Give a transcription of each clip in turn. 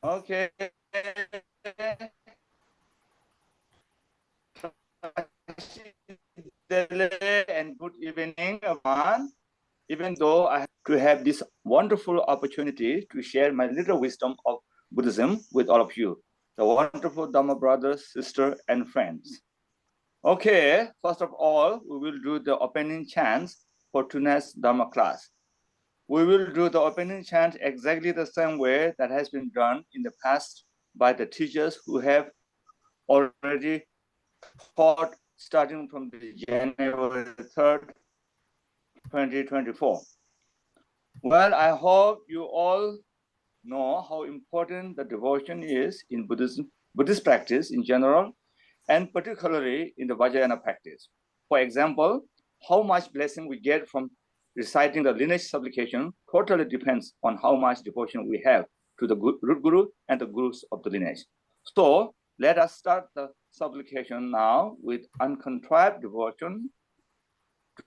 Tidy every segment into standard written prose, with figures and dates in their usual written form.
Okay. And good evening, everyone. Even though I have to have this wonderful opportunity to share my little wisdom of Buddhism with all of you, the wonderful Dharma brothers, sisters, and friends. Okay, first of all, we will do the opening chants for tonight's Dharma class. We will do the opening chant exactly the same way that has been done in the past by the teachers who have already taught starting from the January 3rd, 2024. Well, I hope you all know how important the devotion is in Buddhist practice in general, and particularly in the Vajrayana practice. For example, how much blessing we get from reciting the lineage supplication totally depends on how much devotion we have to the root guru and the gurus of the lineage. So let us start the supplication now with uncontrived devotion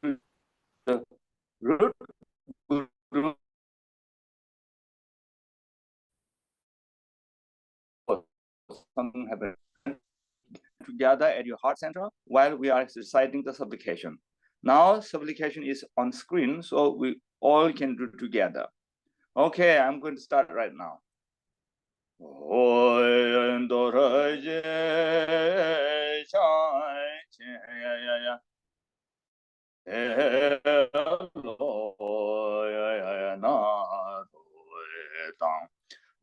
to the root guru together at your heart center while we are reciting the supplication. Now supplication is on screen, so we all can do together. Okay, I'm going to start right now.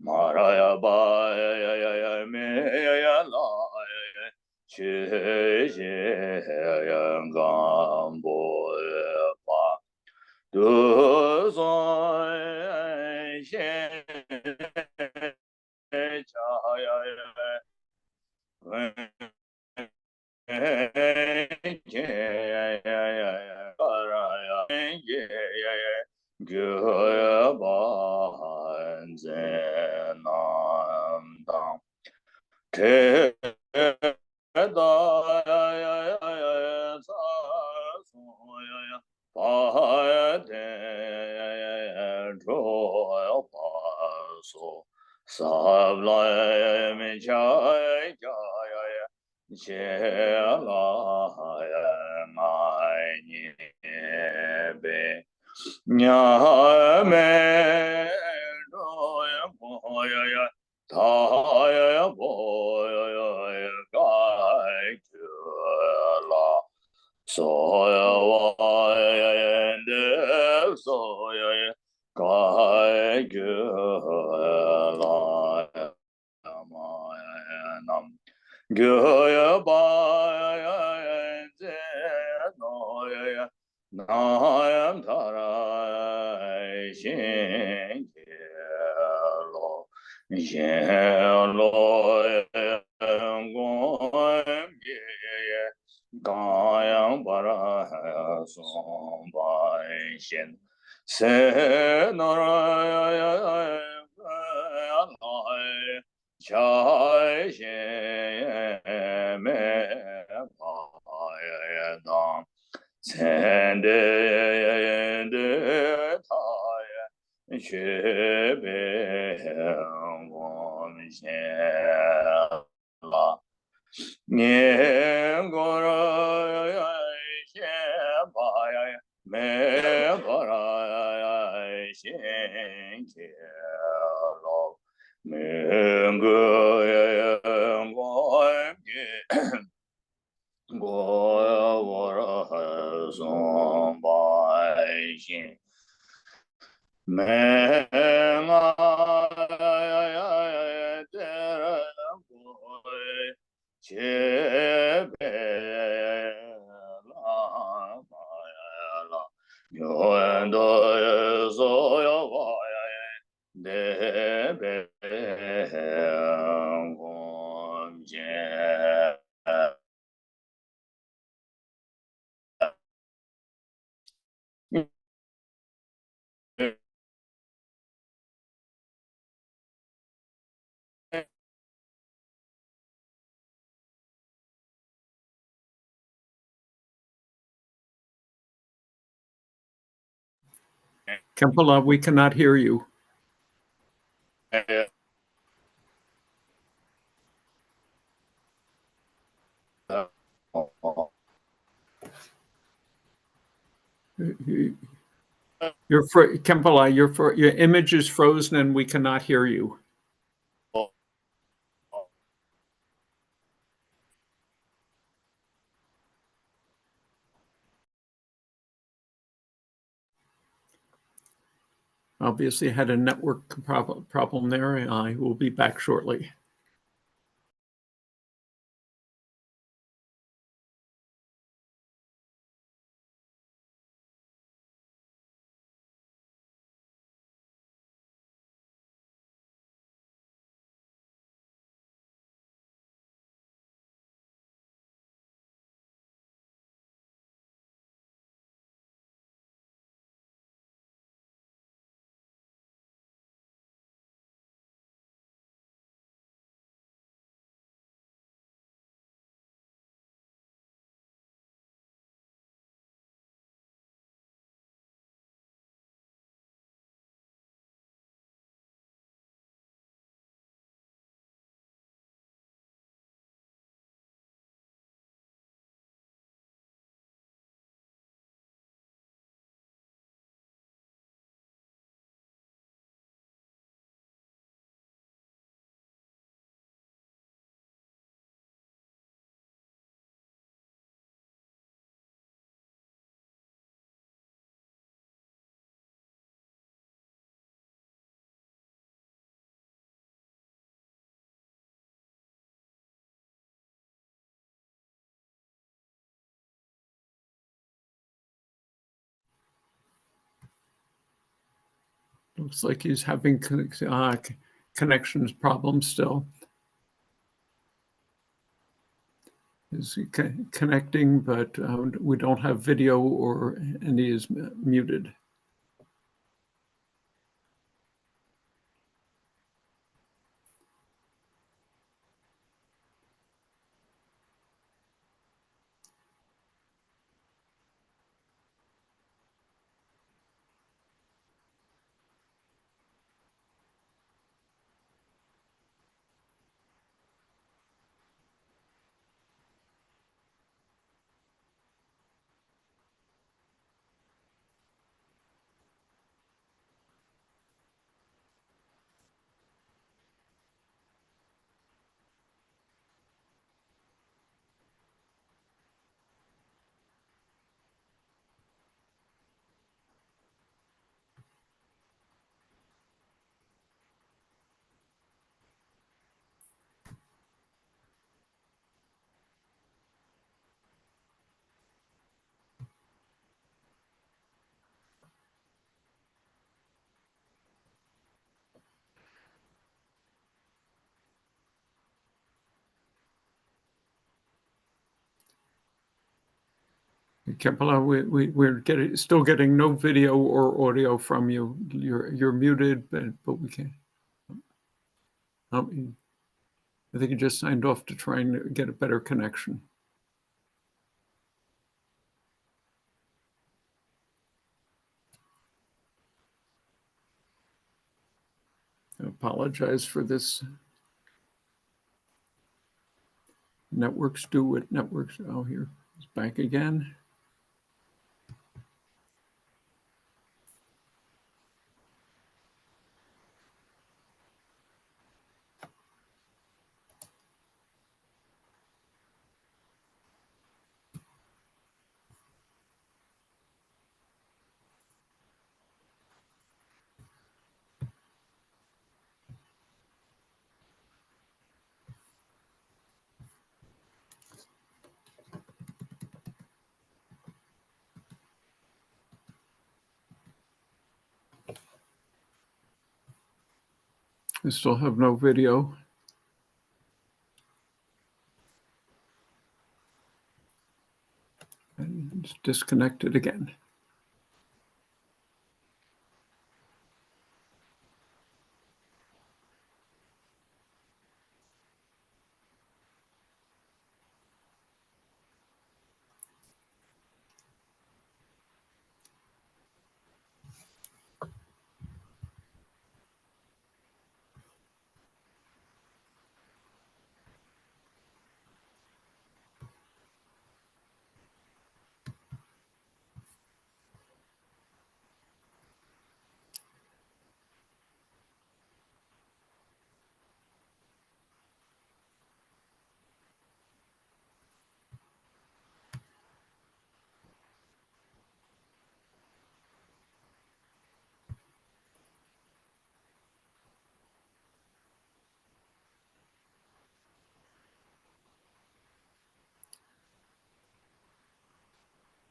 Maraya ba ya me ya la che ya gam bo pa du so xie cha ya Khenpo, we cannot hear you. Khenpo, your image is frozen and we cannot hear you. Obviously had a network problem there. I will be back shortly. Looks like he's having connections problems still. Is he connecting, but we don't have video and he is muted. Khenpo, we're still getting no video or audio from you. You're muted, but we can't. I think you just signed off to try and get a better connection. I apologize for this. Networks do what networks. Oh, here it's back again. I still have no video. And it's disconnected again.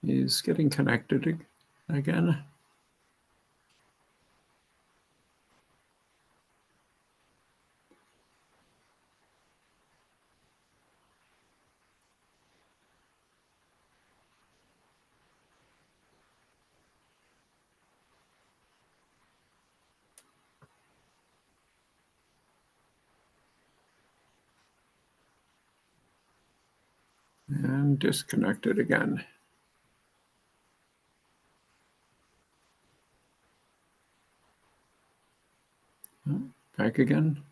He's getting connected again. And disconnected again. Back again.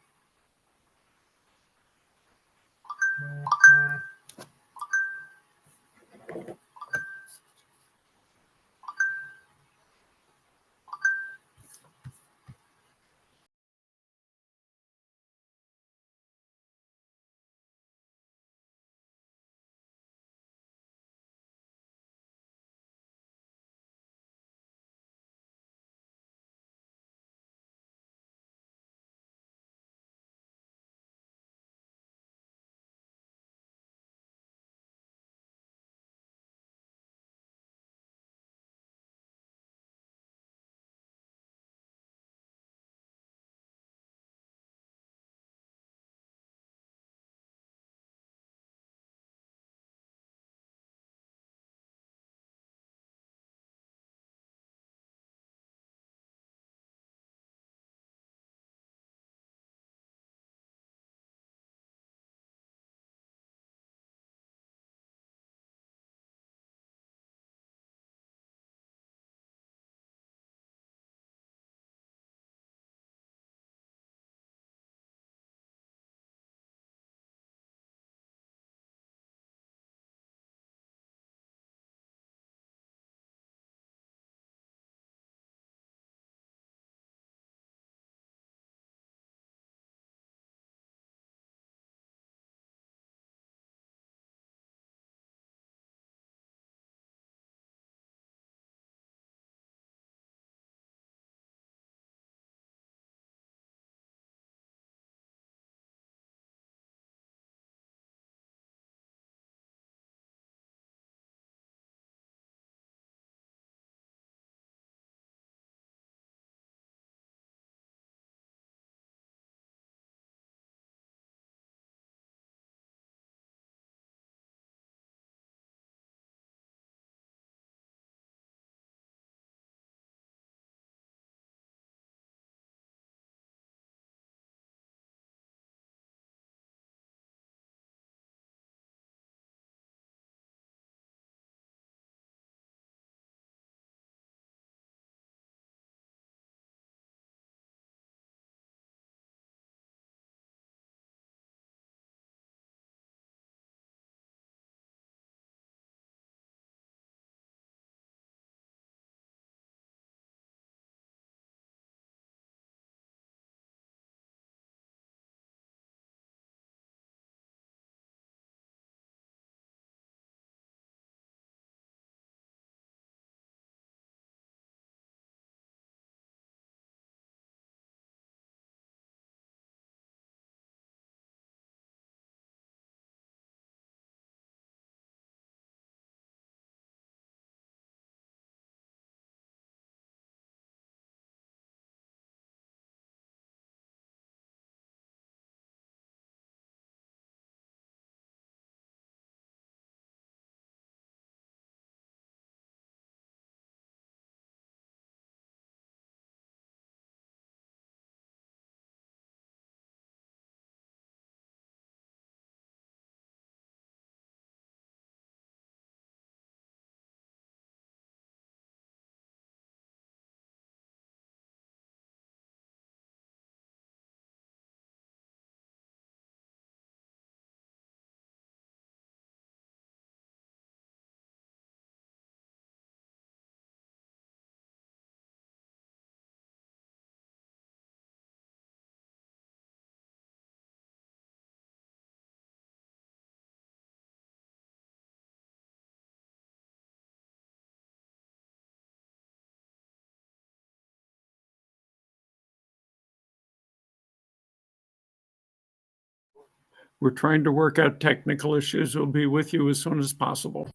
We're trying to work out technical issues. We'll be with you as soon as possible.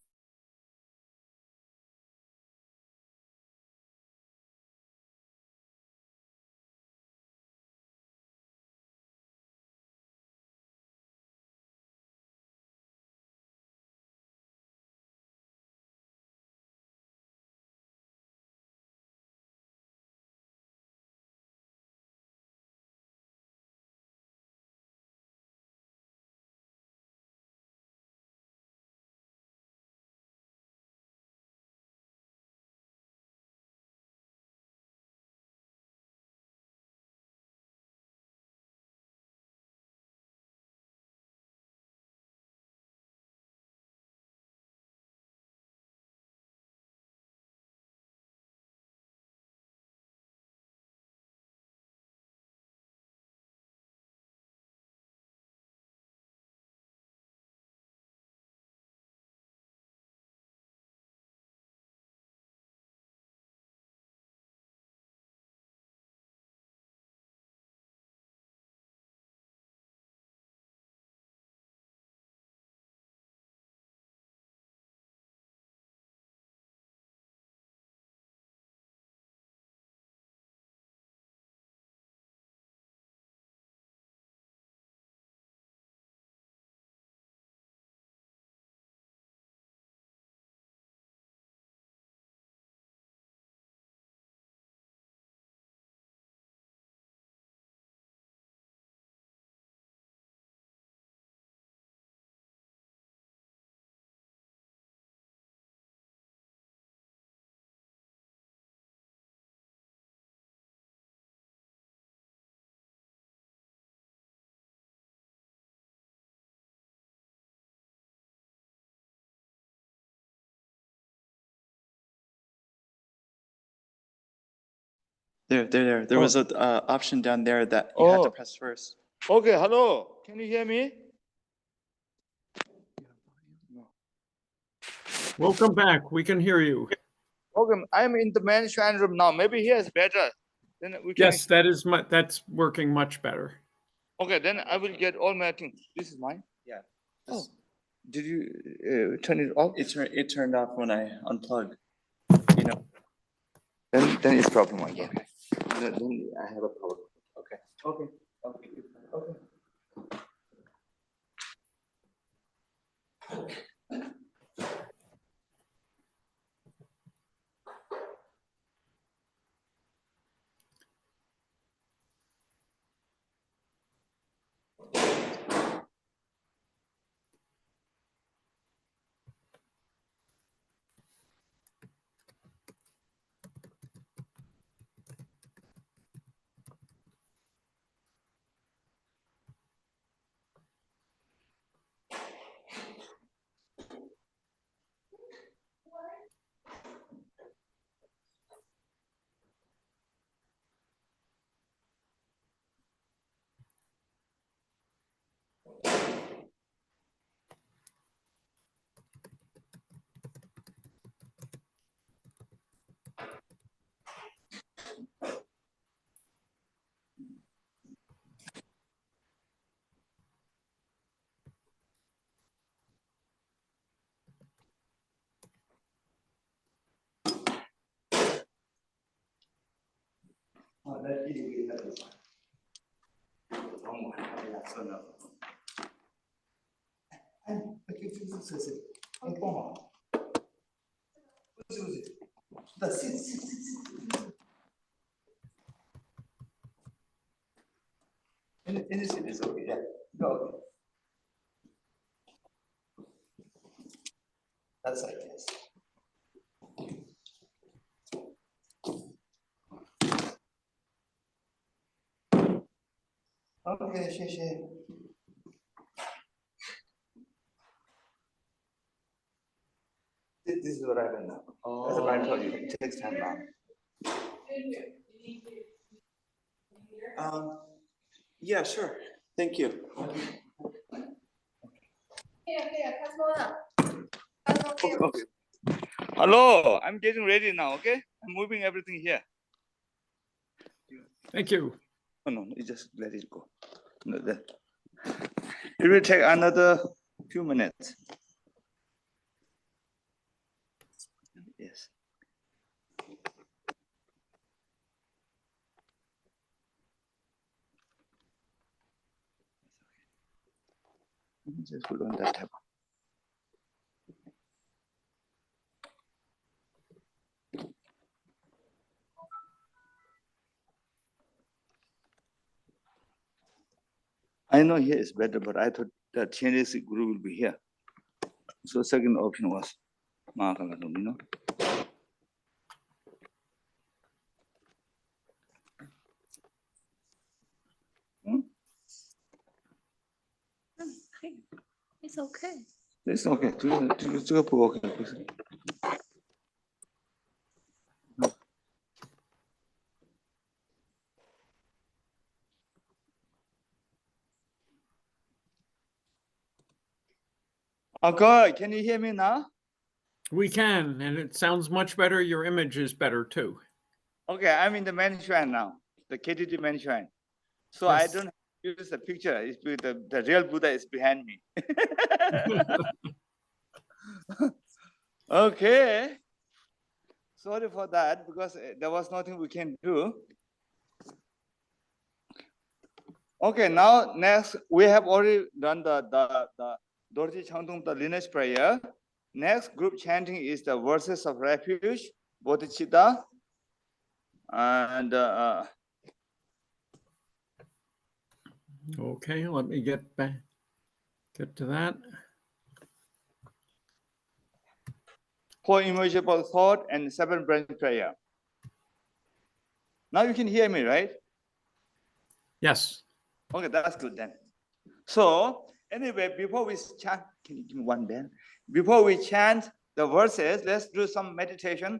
There. There was an option down there that you had to press first. Okay, hello. Can you hear me? Welcome back. We can hear you. Okay, I'm in the main shrine room now. Maybe here is better. Then we can. Yes, that's working much better. Okay, then I will get all my things. This is mine. Yeah. Oh, did you turn it off? It turned off when I unplugged. You know. Then it's problem again. Then I have a problem. Okay. Okay. Okay. Anything is okay. Yeah. No. That's like this. Okay, sure. This is what I done now. That's what I told you. It takes time now. Yeah, sure. Thank you. Okay. Hello, I'm getting ready now. Okay, I'm moving everything here. Thank you. Oh, no, you just let it go. No, it will take another few minutes. Yes. Just put on that tab. I know here is better, but I thought that Chinese guru will be here. So second option was Mark, you know. It's okay. It's okay. Okay. Okay, can you hear me now? We can, and it sounds much better. Your image is better too. Okay, I'm in the main shrine now, the KTT main shrine. So Yes. I don't use the picture. It's the real Buddha is behind me. Okay. Sorry for that, because there was nothing we can do. Okay, now next, we have already done the Dorji Changtung, the lineage prayer. Next group chanting is the verses of refuge, bodhicitta, and Okay, let me get to that. four immeasurable thought and seven branch prayer. Now you can hear me, right? Yes. Okay, that's good then. So anyway, before we chant, can you give me one bell? Before we chant the verses, let's do some meditation.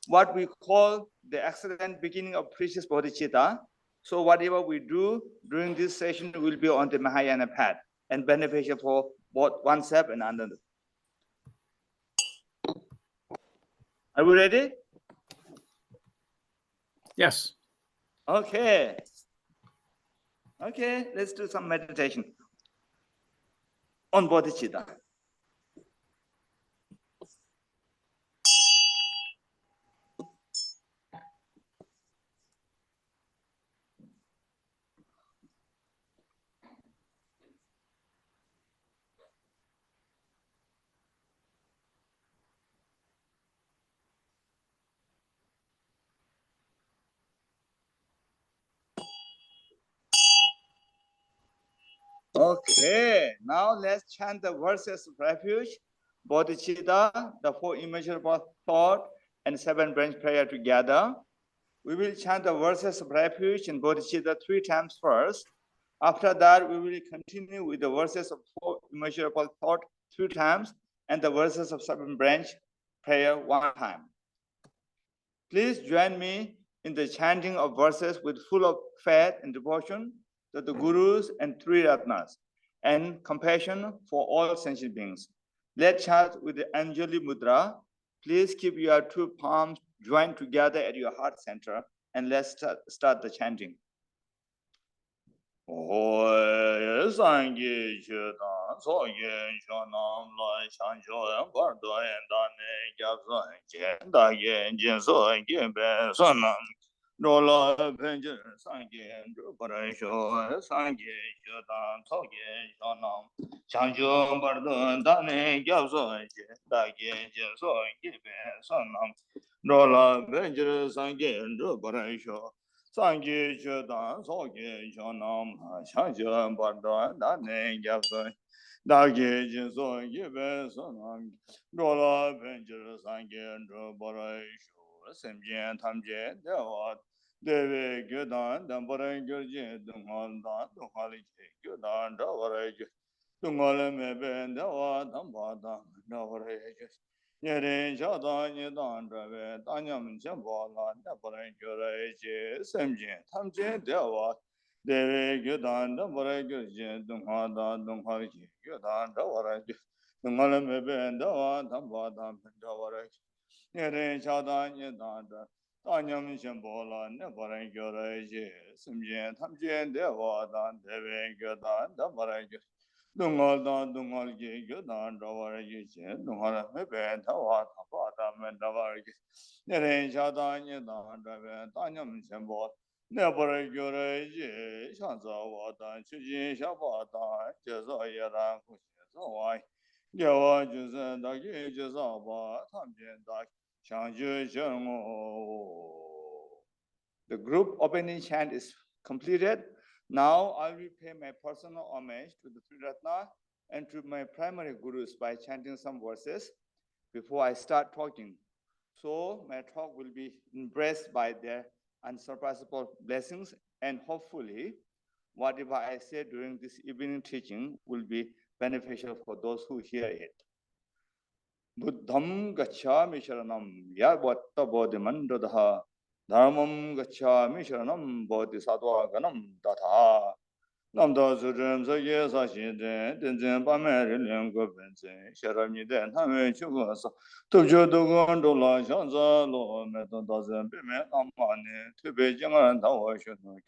what we call the excellent beginning of precious bodhicitta. So whatever we do during this session will be on the Mahayana path and beneficial for both oneself and another. Are we ready? Yes. Okay. Okay, let's do some meditation on bodhicitta. Okay, now let's chant the verses of refuge, bodhicitta, the 4 immeasurable thought, and 7 branch prayer together. We will chant the verses of refuge and bodhicitta 3 times first. After that, we will continue with the verses of 4 immeasurable thought 3 times and the verses of 7 branch prayer 1 time. Please join me in the chanting of verses with full of faith and devotion to the Gurus and Triratnas and compassion for all sentient beings. Let's chant with the Anjali Mudra. Please keep your 2 palms joined together at your heart center and let's start the chanting. Sangye Rola Benja Sangye Parasho Sangye Shodan Toge Shonam Chanjo Bardun Dane Gyabso Dage Jenso Gibe Sonam Rola Benja Sangye Parasho Sangye Shodan Toge Shonam Chanjo Bardun Dane Gyabso Dage Jenso Gibe Sonam Rola Benja Sangye Parasho Semjen Tamje Dewa Deve Gyodan, Dambaran Gurje, Dungal, Dungali, Gyodan, Davaraj, Dungal, Mebe, Dawa, Dambada, Davaraj, Yerin, Shadan, Yedan, Drave, Danyam, Jambala, Dabaran Guraj, Semjin, Tamjin, Dewa, Deve Gyodan, Dambaran Gurje, Dungal, Dungali, Gyodan, Davaraj, Dungal, Mebe, Dawa, Dambada, Davaraj, Yerin, Shadan, Yedan, Danyam Shambola, Nebaran Guraji, Simjian, Tamjian, Devadan, Devin Gudan, Dabaraj, Dungal, Dungalji, Gudan, Davaraj, Dungal, Meben, Tawa, Tabata, Mendavaraj, Nerin Shadan, Yedan, Devin, Danyam Shambol, Nebaran Guraji, Shanzawatan, Chujin Shabatan, Jazayaran, Kushizawai, Yawa Juzan, Dagi, Jazaba, Tamjian, Dak. The group opening chant is completed. Now I will pay my personal homage to the Triratna and to my primary gurus by chanting some verses before I start talking. So my talk will be embraced by their unsurpassable blessings, and hopefully whatever I say during this evening teaching will be beneficial for those who hear it. Buddham gacchami sharanam yavatta bodhimandradha dharmam gacchami sharanam bodhisattva ganam tatha namda sudram sagye sashide tenzin pameri lingko benze sharamni den hame chugasa tubjo dugon dola shanza lo meto dazen pime amane tube jingaran tawa shunuk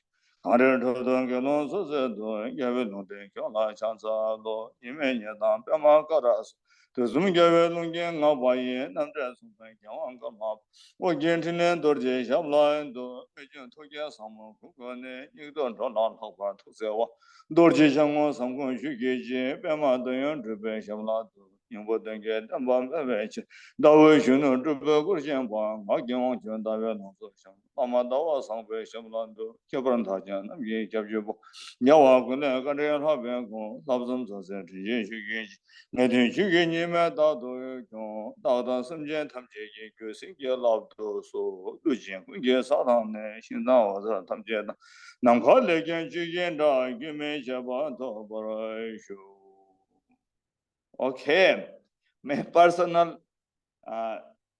Harir Todon Gelon Sosedo, Gavelon de Kyola Chansa Lo, Imenya Pema Karas, to Zum Gavelungan Nabaye, Namdras, Yawan Gamap, or Gentine Dorje Shabla and Pejun Togia Samo, Kukone, you don't run on Hopper to Sewa, Dorje Shamo, Samkon Shukeji, Pema Doyon Dribe Shabla, you wouldn't get a bomb avenge. Dawe Shuno Dribe Gurjan Bang, Magion Davel Social, Amadawa Sampe Shablando, Kibran Tajan, Ye Jabu, Yawa Gune, Gabriel Habengo, Thousand Society, Shuki, Natin Shuki, Dado, Dada Samjan Tamji, Gusing, your love to so, Lucian, Yes, Adam, Shinao, Tamjana, Namka Legan, Jugenda, Gimme Jabato, Barashu. Okay, my personal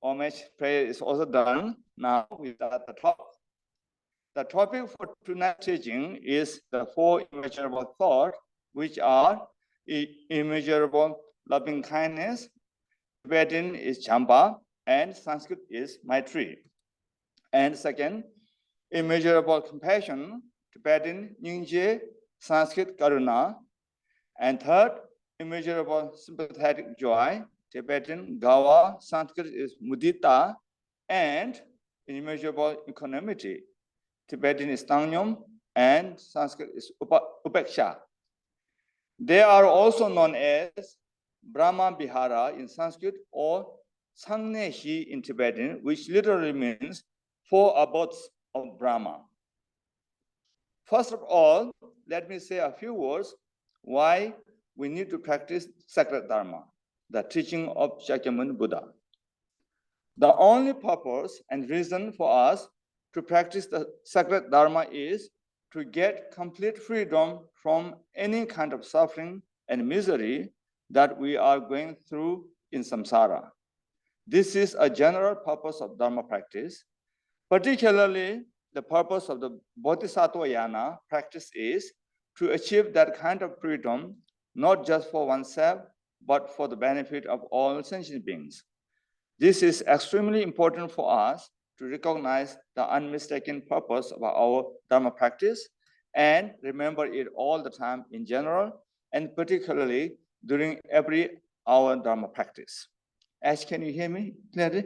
homage prayer is also done. Now we start the talk. The topic for tonight's teaching is the four immeasurable thoughts, which are immeasurable loving kindness, Tibetan is Champa, and Sanskrit is Maitri. And second, immeasurable compassion, Tibetan Nyingje, Sanskrit Karuna. And third, immeasurable sympathetic joy, Tibetan Gawa, Sanskrit is Mudita. And immeasurable equanimity, Tibetan is Tangyom, and Sanskrit is Upeksha. They are also known as Brahma Vihara in Sanskrit or Sangnehi in Tibetan, which literally means four abodes of Brahma. First of all, let me say a few words why we need to practice sacred Dharma, the teaching of Shakyamuni Buddha. The only purpose and reason for us to practice the sacred Dharma is to get complete freedom from any kind of suffering and misery that we are going through in samsara. This is a general purpose of Dharma practice. Particularly, the purpose of the Bodhisattva Yana practice is to achieve that kind of freedom, not just for oneself, but for the benefit of all sentient beings. This is extremely important for us to recognize the unmistaken purpose of our Dharma practice and remember it all the time in general, and particularly during every hour Dharma practice. Ash, can you hear me clearly?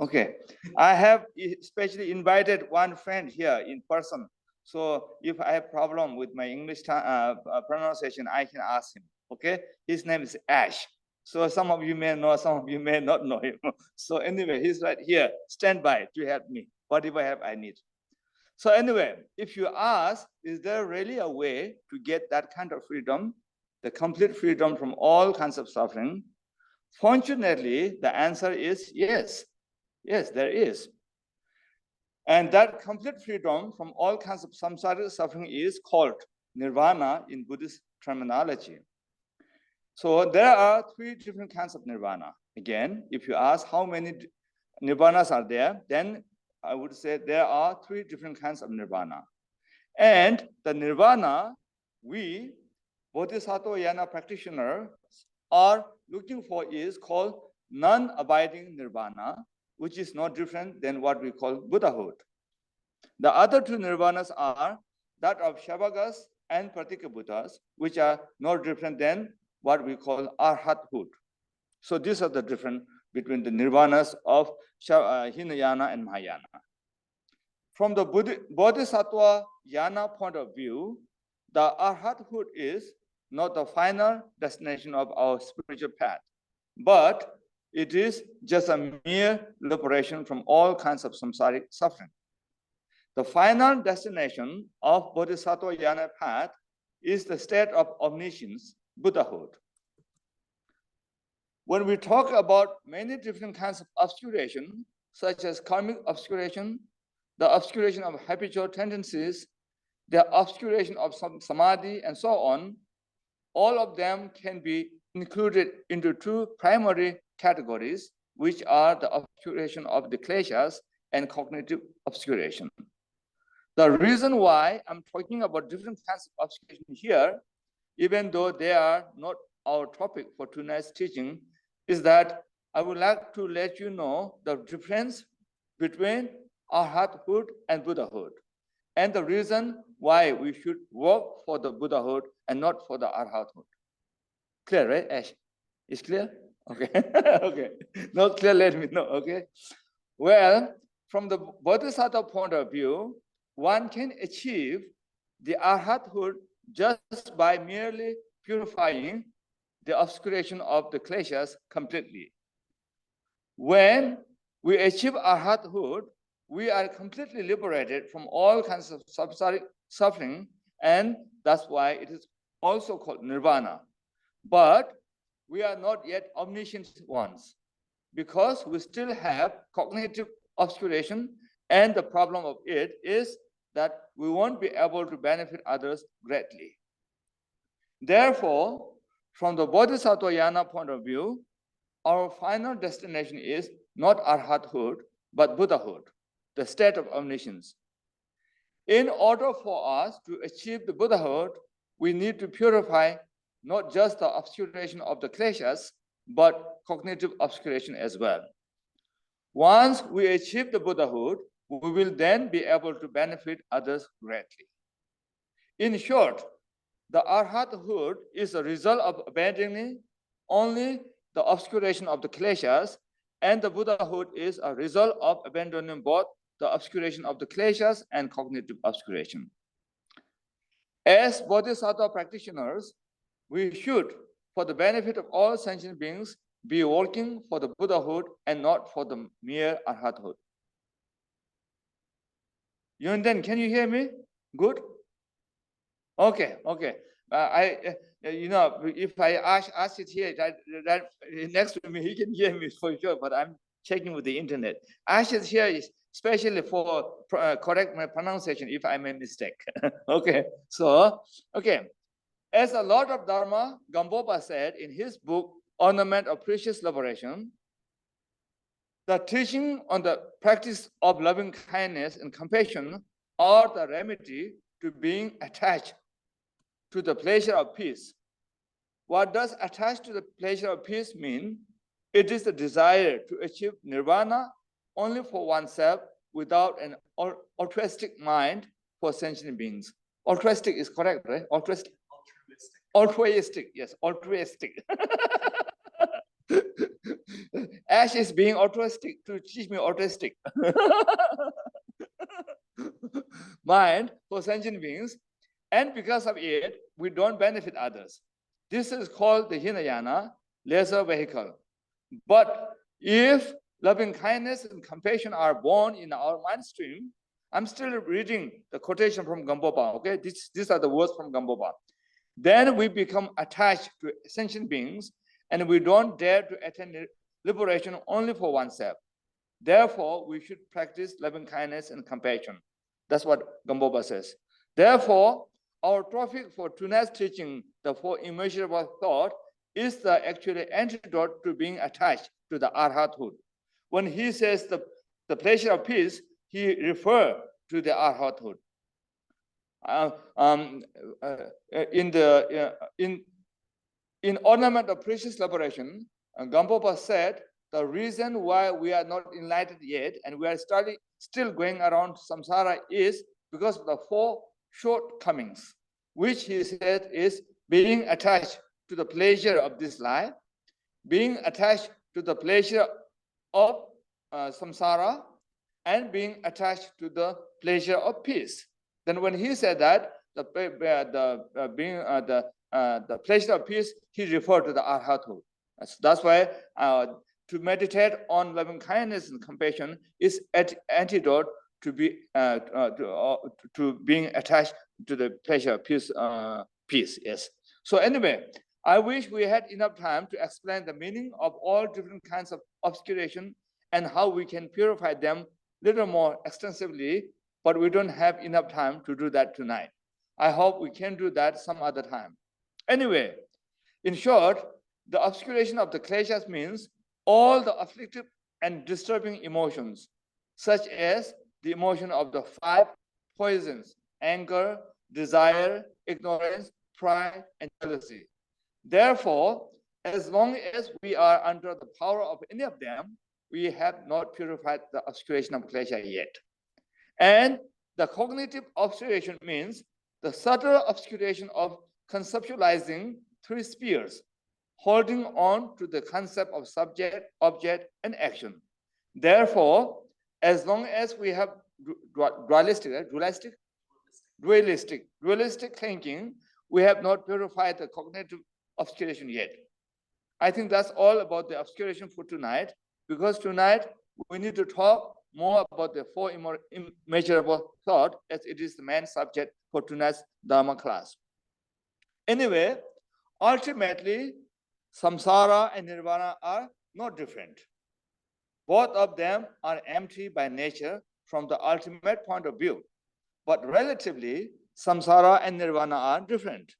Okay. I have especially invited one friend here in person. So if I have problem with my English pronunciation, I can ask him. Okay. His name is Ash. So some of you may know, some of you may not know him. So anyway, he's right here. Stand by to help me. Whatever I have, I need. So anyway, if you ask, is there really a way to get that kind of freedom, the complete freedom from all kinds of suffering? Fortunately, the answer is yes. Yes, there is. And that complete freedom from all kinds of samsaric suffering is called nirvana in Buddhist terminology. So there are three different kinds of nirvana. Again, if you ask how many nirvanas are there, then I would say there are three different kinds of nirvana. And the nirvana we, Bodhisattva Yana practitioners, are looking for is called non-abiding nirvana, which is no different than what we call Buddhahood. The other two nirvanas are that of Shavagas and Pratika Buddhas, which are no different than what we call Arhathood. So these are the difference between the nirvanas of Hinayana and Mahayana. From the Bodhisattva Yana point of view, the Arhathood is not the final destination of our spiritual path, but it is just a mere liberation from all kinds of samsaric suffering. The final destination of Bodhisattva Yana path is the state of omniscience, Buddhahood. When we talk about many different kinds of obscuration, such as karmic obscuration, the obscuration of habitual tendencies, the obscuration of samadhi, and so on, all of them can be included into two primary categories, which are the obscuration of the kleshas and cognitive obscuration. The reason why I'm talking about different kinds of obscuration here, even though they are not our topic for tonight's teaching, is that I would like to let you know the difference between Arhathood and Buddhahood, and the reason why we should work for the Buddhahood and not for the Arhathood. Clear, right, Ash? Is clear? Okay. Okay. Not clear, let me know, okay? Well, from the Bodhisattva point of view, one can achieve the Arhathood just by merely purifying the obscuration of the kleshas completely. When we achieve Arhathood, we are completely liberated from all kinds of samsaric suffering, and that's why it is also called nirvana. But we are not yet omniscient ones, because we still have cognitive obscuration, and the problem of it is that we won't be able to benefit others greatly. Therefore, from the Bodhisattva Yana point of view, our final destination is not arhathood, but Buddhahood, the state of omniscience. In order for us to achieve the Buddhahood, we need to purify not just the obscuration of the kleshas, but cognitive obscuration as well. Once we achieve the Buddhahood, we will then be able to benefit others greatly. In short, the arhathood is a result of abandoning only the obscuration of the kleshas, and the Buddhahood is a result of abandoning both the obscuration of the kleshas and cognitive obscuration. As bodhisattva practitioners, we should, for the benefit of all sentient beings, be working for the Buddhahood and not for the mere arhathood. Yundan, can you hear me? Good? Okay. If I ask it here, that next to me, he can hear me for sure, but I'm checking with the internet. Ask it here, especially for correct my pronunciation if I made a mistake. Okay. As a Lord of Dharma, Gampopa said in his book, Ornament of Precious Liberation, the teaching on the practice of loving kindness and compassion are the remedy to being attached to the pleasure of peace. What does attached to the pleasure of peace mean? It is the desire to achieve nirvana only for oneself without an altruistic mind for sentient beings. Altruistic is correct, right? Altruistic. Yes, altruistic. Ash is being altruistic to teach me altruistic. Mind for sentient beings, and because of it, we don't benefit others. This is called the Hinayana, lesser vehicle. But if loving kindness and compassion are born in our mind stream, I'm still reading the quotation from Gampopa, okay? These are the words from Gampopa. Then we become attached to sentient beings, and we don't dare to attain liberation only for oneself. Therefore, we should practice loving kindness and compassion. That's what Gampopa says. Therefore, our topic for tonight's teaching, the four immeasurable thought, is the actually antidote to being attached to the arhathood. When he says the pleasure of peace, he refers to the arhathood. In Ornament of Precious Liberation, Gampopa said the reason why we are not enlightened yet and we are still going around samsara is because of the four shortcomings, which he said is being attached to the pleasure of this life, being attached to the pleasure of samsara, and being attached to the pleasure of peace. Then when he said that, the pleasure of peace, he referred to the arhathood. That's why to meditate on loving kindness and compassion is antidote to being attached to the pleasure of peace. Yes. So anyway, I wish we had enough time to explain the meaning of all different kinds of obscuration and how we can purify them a little more extensively, but we don't have enough time to do that tonight. I hope we can do that some other time. Anyway, in short, the obscuration of the kleshas means all the afflictive and disturbing emotions, such as the emotion of the five poisons: anger, desire, ignorance, pride, and jealousy. Therefore, as long as we are under the power of any of them, we have not purified the obscuration of klesha yet. And the cognitive obscuration means the subtle obscuration of conceptualizing three spheres, holding on to the concept of subject, object, and action. Therefore, as long as we have dualistic thinking, we have not purified the cognitive obscuration yet. I think that's all about the obscuration for tonight, because tonight we need to talk more about the four immeasurable thought, as it is the main subject for tonight's Dharma class. Anyway, ultimately, samsara and nirvana are not different. Both of them are empty by nature from the ultimate point of view. But relatively, samsara and nirvana are different.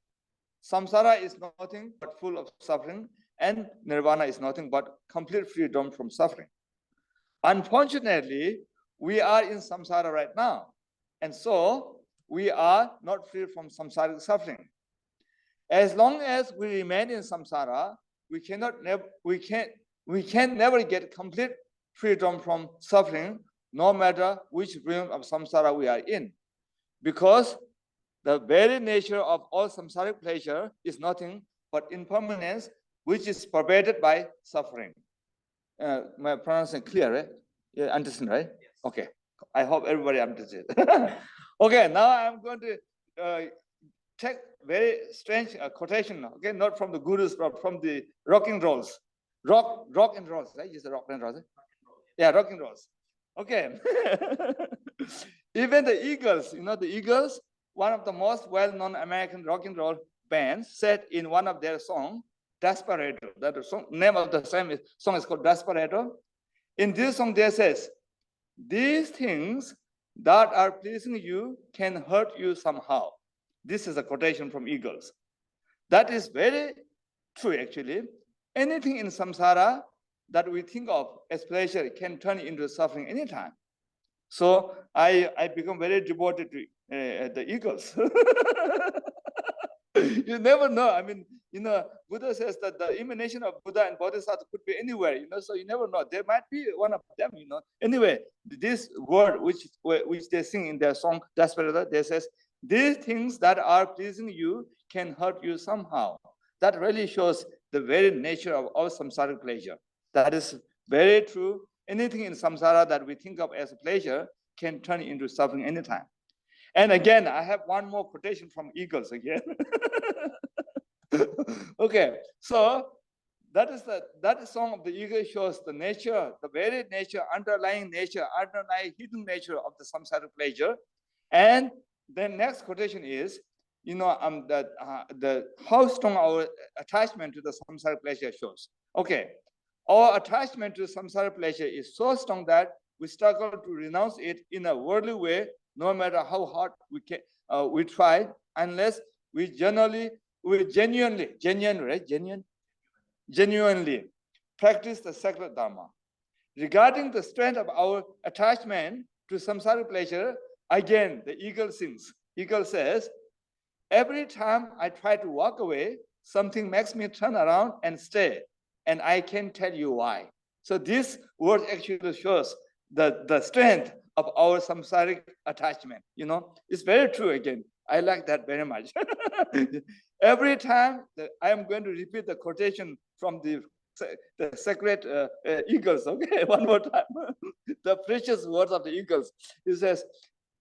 Samsara is nothing but full of suffering, and nirvana is nothing but complete freedom from suffering. Unfortunately, we are in samsara right now. And so we are not free from samsaric suffering. As long as we remain in samsara, we can never get complete freedom from suffering, no matter which realm of samsara we are in. Because the very nature of all samsaric pleasure is nothing but impermanence, which is pervaded by suffering. My pronunciation clear, right? You understand, right? Yes. Okay. I hope everybody understands. Okay, now I'm going to take very strange quotation. Okay, not from the gurus, but from the rock and rolls. Rock and rolls, right? You say rock and rolls. Right? Yeah, rock and rolls. Okay. Even the Eagles, you know, the Eagles, one of the most well-known American rock and roll bands, said in one of their songs, Desperado. That the song, name of the song is called Desperado. In this song, there says, "These things that are pleasing you can hurt you somehow." This is a quotation from Eagles. That is very true, actually. Anything in samsara that we think of as pleasure can turn into suffering anytime. So I become very devoted to the Eagles. You never know. I mean, you know, Buddha says that the emanation of Buddha and Bodhisattva could be anywhere, you know, so you never know. There might be one of them, you know. Anyway, this word which they sing in their song, Desperado, they says, "These things that are pleasing you can hurt you somehow." That really shows the very nature of all samsaric pleasure. That is very true. Anything in samsara that we think of as a pleasure can turn into suffering anytime. And again, I have one more quotation from Eagles again. Okay, so that song of the Eagle shows the nature, the very nature, underlying hidden nature of the samsaric pleasure. And the next quotation is, you know, the how strong our attachment to the samsaric pleasure shows. Okay, our attachment to samsaric pleasure is so strong that we struggle to renounce it in a worldly way, no matter how hard we try, unless we genuinely practice the sacred Dharma. Regarding the strength of our attachment to samsaric pleasure, again, the eagle sings. Eagle says, "Every time I try to walk away, something makes me turn around and stay, and I can't tell you why." So this word actually shows the strength of our samsaric attachment. You know, it's very true again. I like that very much. Every time I am going to repeat the quotation from the sacred eagles. Okay, one more time. The precious words of the eagles. It says,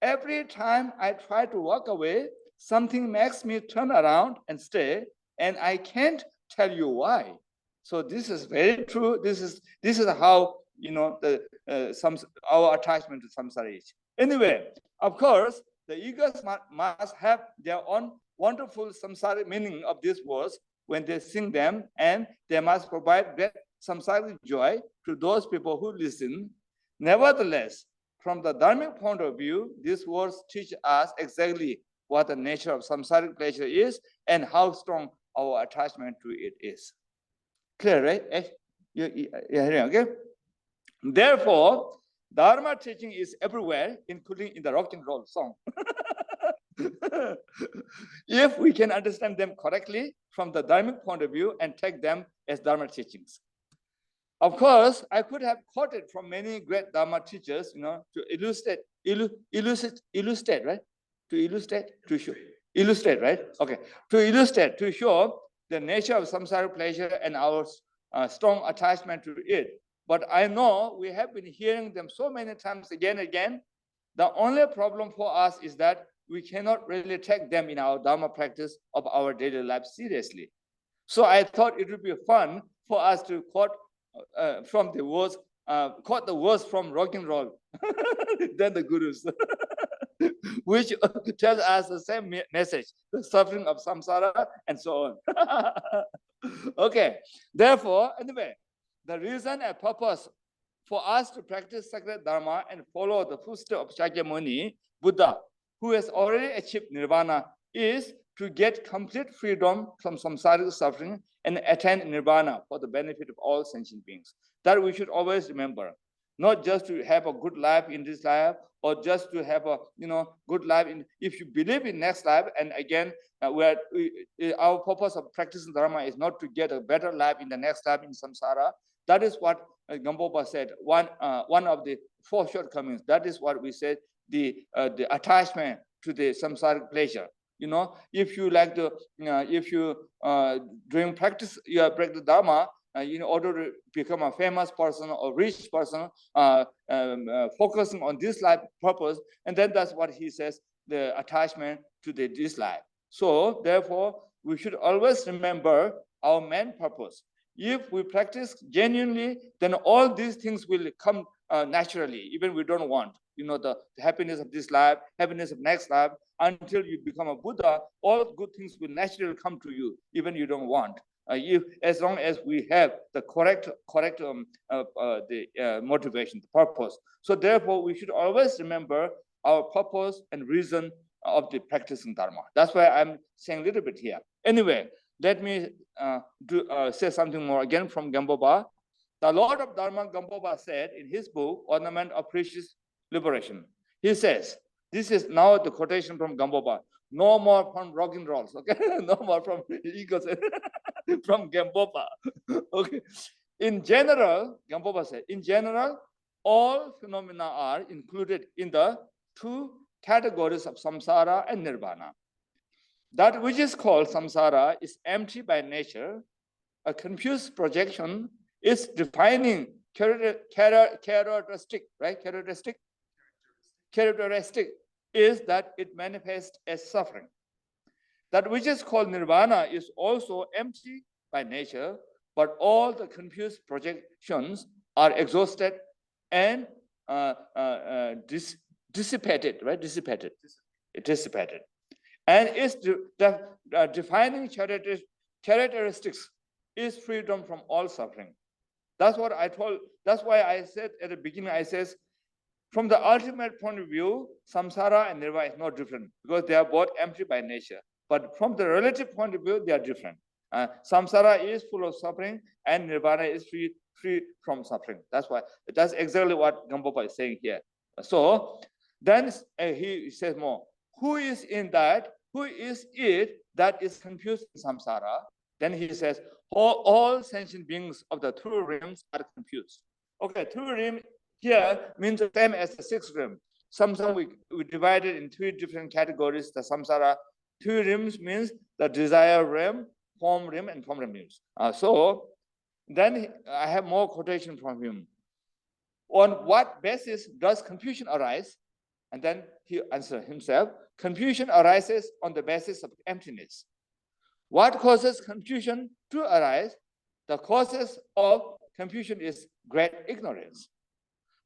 "Every time I try to walk away, something makes me turn around and stay, and I can't tell you why." So this is very true. This is how, you know, our attachment to samsara is. Anyway, of course, the eagles must have their own wonderful samsaric meaning of these words when they sing them, and they must provide great samsaric joy to those people who listen. Nevertheless, from the Dharmic point of view, these words teach us exactly what the nature of samsaric pleasure is and how strong our attachment to it is. Clear, right? You're hearing, okay? Therefore, Dharma teaching is everywhere, including in the rock and roll song. If we can understand them correctly from the Dharmic point of view and take them as Dharma teachings. Of course, I could have quoted from many great Dharma teachers, you know, to illustrate, right? Illustrate, right? Okay. To illustrate, to show the nature of samsara pleasure and our strong attachment to it. But I know we have been hearing them so many times again and again. The only problem for us is that we cannot really take them in our Dharma practice of our daily life seriously. So I thought it would be fun for us to quote the words from rock and roll, than the gurus, which tells us the same message, the suffering of samsara and so on. Okay, therefore, anyway, the reason and purpose for us to practice sacred Dharma and follow the footsteps of Shakyamuni, Buddha, who has already achieved nirvana, is to get complete freedom from samsaric suffering and attain nirvana for the benefit of all sentient beings. That we should always remember. not just to have a good life in this life, or just to have a good life in. If you believe in next life, and again, our purpose of practicing Dharma is not to get a better life in the next life in samsara. That is what Gampopa said. One of the 4 shortcomings. That is what we said. The attachment to the samsaric pleasure. If you like to, if you doing practice, you practice Dharma in order to become a famous person or rich person, focusing on this life purpose, and then that's what he says, the attachment to this life. So therefore, we should always remember our main purpose. If we practice genuinely, then all these things will come naturally, even we don't want. The happiness of this life, happiness of next life. Until you become a Buddha, all good things will naturally come to you, even you don't want. As long as we have the correct motivation, the purpose. So therefore, we should always remember our purpose and reason of the practicing Dharma. That's why I'm saying a little bit here. Anyway, let me say something more again from Gampopa. The Lord of Dharma, Gampopa, said in his book, Ornament of Precious Liberation. He says, this is now the quotation from Gampopa. No more from rock and rolls, okay? No more from egos, from Gampopa. Okay. In general, Gampopa said, in general, all phenomena are included in the 2 categories of samsara and nirvana. That which is called samsara is empty by nature. A confused projection is defining characteristic, right? Characteristic is that it manifests as suffering. That which is called nirvana is also empty by nature, but all the confused projections are exhausted and dissipated, right? Dissipated. And its defining characteristics is freedom from all suffering. That's what I told. That's why I said at the beginning, I says, from the ultimate point of view, samsara and nirvana is not different because they are both empty by nature. But from the relative point of view, they are different. Samsara is full of suffering and nirvana is free from suffering. That's exactly what Gampopa is saying here. So then he says more. Who is in that? Who is it that is confused in samsara? Then he says, all sentient beings of the 2 realms are confused. Okay, 2 realms here means the same as the 6th realm. Sometimes we divide it in 3 different categories. The samsara 2 realms means the desire realm, form realm, and form realms. So then I have more quotation from him. On what basis does confusion arise? And then he answered himself, confusion arises on the basis of emptiness. What causes confusion to arise? The causes of confusion is great ignorance.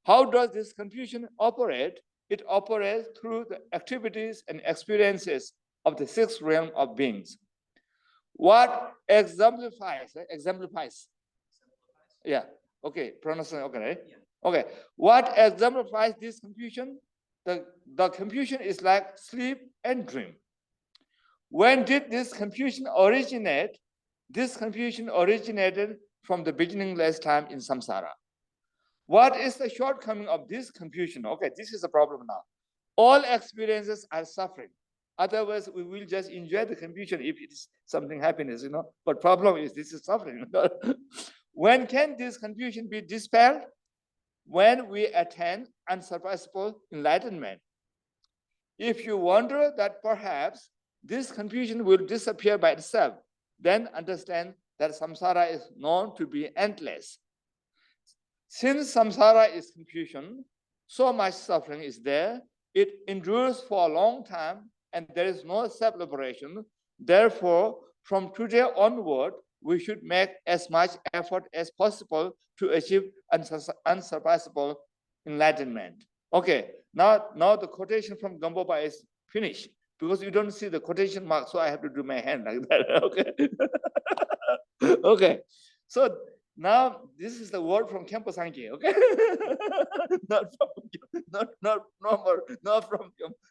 How does this confusion operate? It operates through the activities and experiences of the 6th realm of beings. What exemplifies? Yeah. Okay. Pronunciation. Okay. Right? Yeah. Okay. What exemplifies this confusion? The confusion is like sleep and dream. When did this confusion originate? This confusion originated from the beginningless time in samsara. What is the shortcoming of this confusion? Okay, this is a problem now. All experiences are suffering. Otherwise, we will just enjoy the confusion if it is something happiness, But problem is this is suffering. When can this confusion be dispelled? When we attain unsurpassable enlightenment. If you wonder that perhaps this confusion will disappear by itself, then understand that samsara is known to be endless. Since samsara is confusion, so much suffering is there. It endures for a long time, and there is no self-liberation. Therefore, from today onward, we should make as much effort as possible to achieve unsurpassable enlightenment. Okay, now the quotation from Gampopa is finished. Because you don't see the quotation mark, so I have to do my hand like that. Okay. Okay. So now this is the word from Khenpo Sangye. Okay.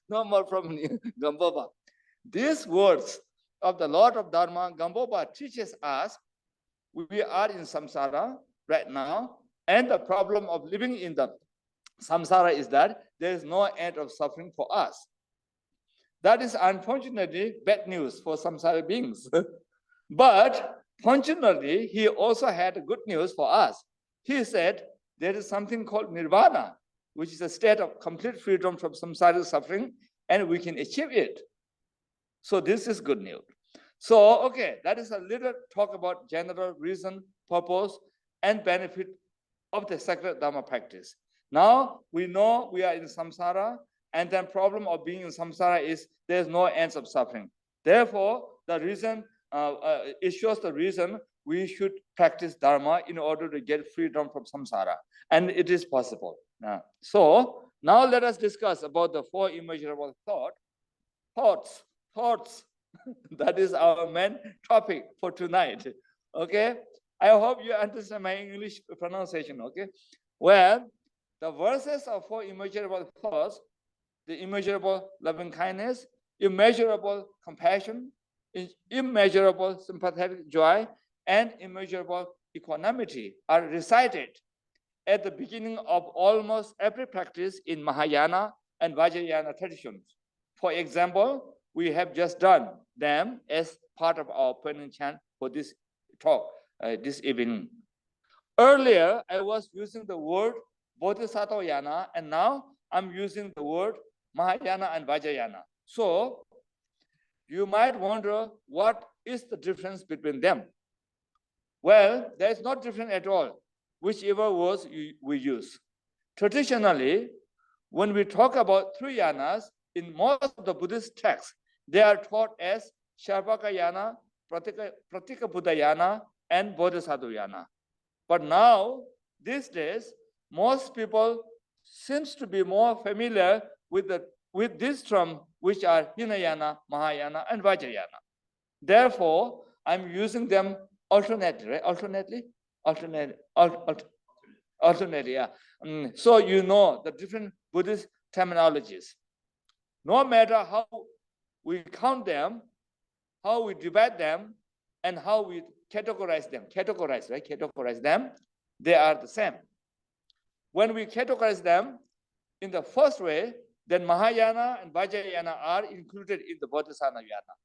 No more from Gampopa. These words of the Lord of Dharma, Gampopa teaches us we are in samsara right now, And the problem of living in the samsara is that there is no end of suffering for us. That is unfortunately bad news for samsara beings. But fortunately, he also had good news for us. He said there is something called nirvana, which is a state of complete freedom from samsaric suffering, and we can achieve it. So this is good news. So, okay, that is a little talk about general reason, purpose, and benefit of the sacred Dharma practice. Now we know we are in samsara, and the problem of being in samsara is there's no ends of suffering. Therefore, the reason it shows the reason we should practice Dharma in order to get freedom from samsara, and it is possible. So now let us discuss about the four immeasurable thoughts. That is our main topic for tonight. Okay, I hope you understand my English pronunciation. Okay, well, the verses of four immeasurable thoughts: the immeasurable loving kindness, immeasurable compassion, immeasurable sympathetic joy, and immeasurable equanimity, are recited at the beginning of almost every practice in Mahayana and Vajrayana traditions. For example, we have just done them as part of our opening chant for this talk this evening. Earlier, I was using the word Bodhisattvayana, and now I'm using the word Mahayana and Vajrayana. So you might wonder, what is the difference between them? Well, there is no difference at all, whichever words we use. Traditionally, when we talk about Triyanas, in most of the Buddhist texts, they are taught as Sharvakayana, Pratikabudayana, and Bodhisattvayana. But now, these days, most people seems to be more familiar with these terms, which are Hinayana, Mahayana, and Vajrayana. Therefore, I'm using them alternately, yeah. So you know the different Buddhist terminologies. No matter how we count them, how we divide them, and how we categorize them, they are the same. When we categorize them in the first way, then Mahayana and Vajrayana are included in the Bodhisattvayana.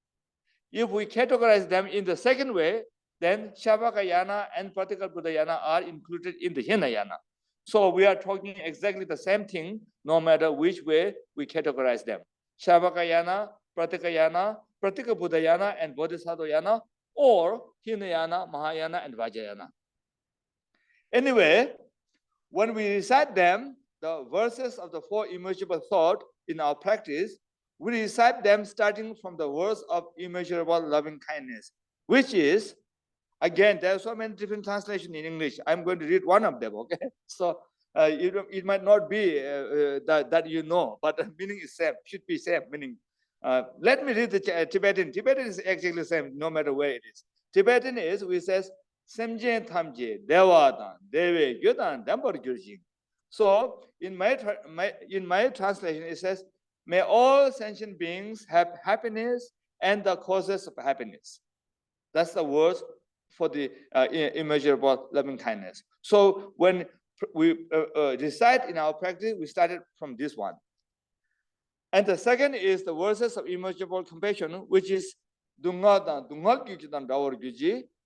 If we categorize them in the second way, then Shavakayana and Pratikabudayana are included in the Hinayana. So we are talking exactly the same thing, no matter which way we categorize them. Shavakayana, Pratikayana, Pratikabudayana, and Bodhisattvayana, or Hinayana, Mahayana, and Vajrayana. Anyway, when we recite them, the verses of the four immeasurable thought in our practice, we recite them starting from the verse of immeasurable loving kindness, which is, again, there are so many different translations in English. I'm going to read one of them, okay? So it might not be that you know, but the meaning is same, should be same meaning. Let me read the Tibetan. Tibetan is actually the same, no matter where it is. Tibetan is, we says, Semjen Tamje, Dewadan, Deve, Gyudan, Dambor Gyurjing. So in my translation, it says, may all sentient beings have happiness and the causes of happiness. That's the words for the immeasurable loving kindness. So when we recite in our practice, we started from this one. And the second is the verses of immeasurable compassion, which is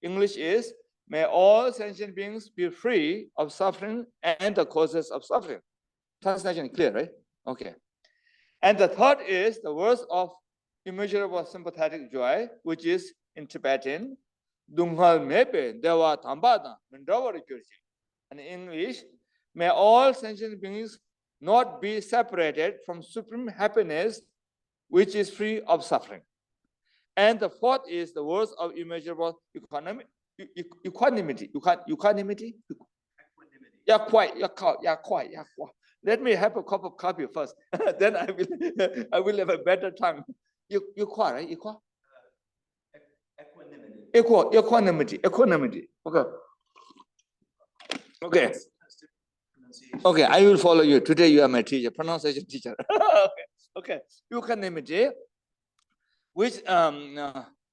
English is, may all sentient beings be free of suffering and the causes of suffering. Translation clear, right? Okay. And the third is the verse of immeasurable sympathetic joy, which is in Tibetan, and in English, may all sentient beings not be separated from supreme happiness, which is free of suffering. And the fourth is the verse of immeasurable equanimity. Let me have a cup of coffee first. Then I will have a better time. Equanimity. Okay, I will follow you. Today you are my teacher, pronunciation teacher. Okay. Equanimity, which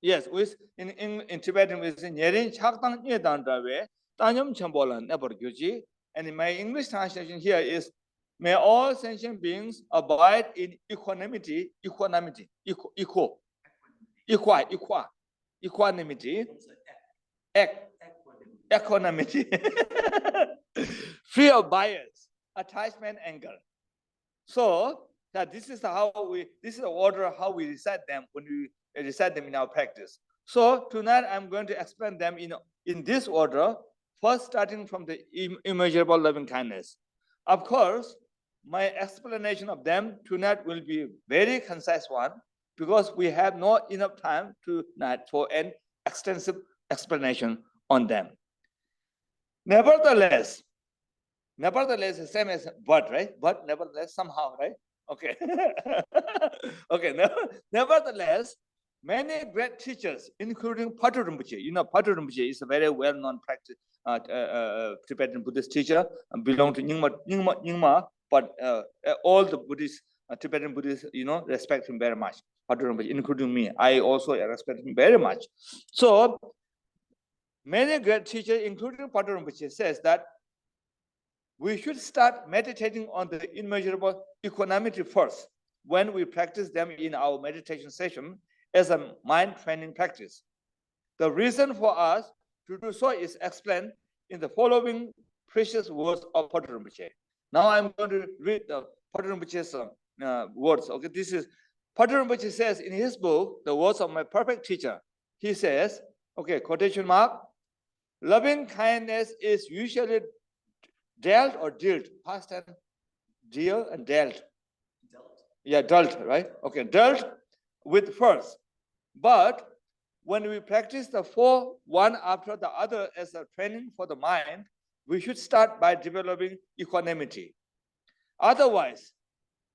yes, which in Tibetan we say Nyerin Chakdang Nyedan Dawe, Tanyam Chambolan Never Gyuji, And in my English translation here is, may all sentient beings abide in equanimity, equanimity, equanimity, free of bias, attachment, anger. So that this is the order how we recite them when we recite them in our practice. So tonight I'm going to explain them in this order, first starting from the immeasurable loving kindness. Of course, my explanation of them tonight will be a very concise one, because we have not enough time tonight for an extensive explanation on them. Nevertheless, the same as but, right? But nevertheless, somehow, right? Okay. Okay. Nevertheless, many great teachers, including Pato Rinpoche, Pato Rinpoche is a very well-known practice Tibetan Buddhist teacher, belong to Nyingma, but all the Buddhist, Tibetan Buddhists, respect him very much. Pato Rinpoche, including me, I also respect him very much. So many great teachers, including Pato Rinpoche, says that we should start meditating on the immeasurable equanimity first when we practice them in our meditation session as a mind training practice. The reason for us to do so is explained in the following precious words of Pato Rinpoche. Now I'm going to read the Pato Rinpoche's words. Okay, this is Pato Rinpoche says in his book, The Words of My Perfect Teacher. He says, okay, quotation mark, loving kindness is usually dealt or dealt, past tense, deal and dealt. Yeah, dealt, right? Okay, dealt with first. But when we practice the four, one after the other as a training for the mind, we should start by developing equanimity. Otherwise,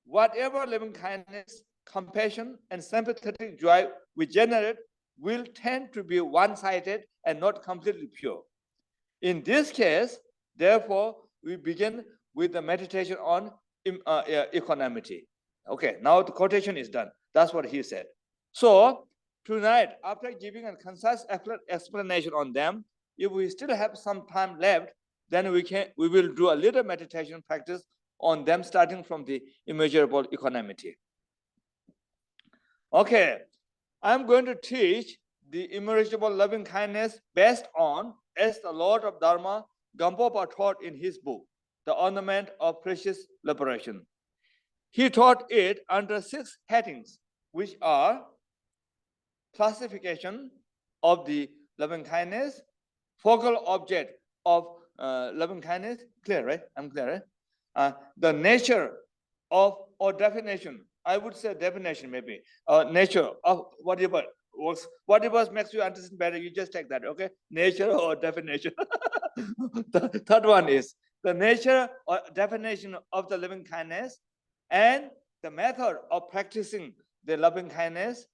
whatever loving kindness, compassion, and sympathetic joy we generate will tend to be one-sided and not completely pure. In this case, therefore, we begin with the meditation on equanimity. Okay, now the quotation is done. That's what he said. So tonight, after giving a concise explanation on them, if we still have some time left, then we will do a little meditation practice on them, starting from the immeasurable equanimity. Okay, I'm going to teach the immeasurable loving kindness based on, as the Lord of Dharma, Gampopa taught in his book, The Ornament of Precious Liberation. He taught it under 6 headings, which are classification of the loving kindness, focal object of loving kindness, clear, right? I'm clear, right? The nature of, or definition, I would say definition maybe, nature of whatever works, whatever makes you understand better, you just take that, okay? Nature or definition. The third one is the nature or definition of the loving kindness and the method of practicing the loving kindness,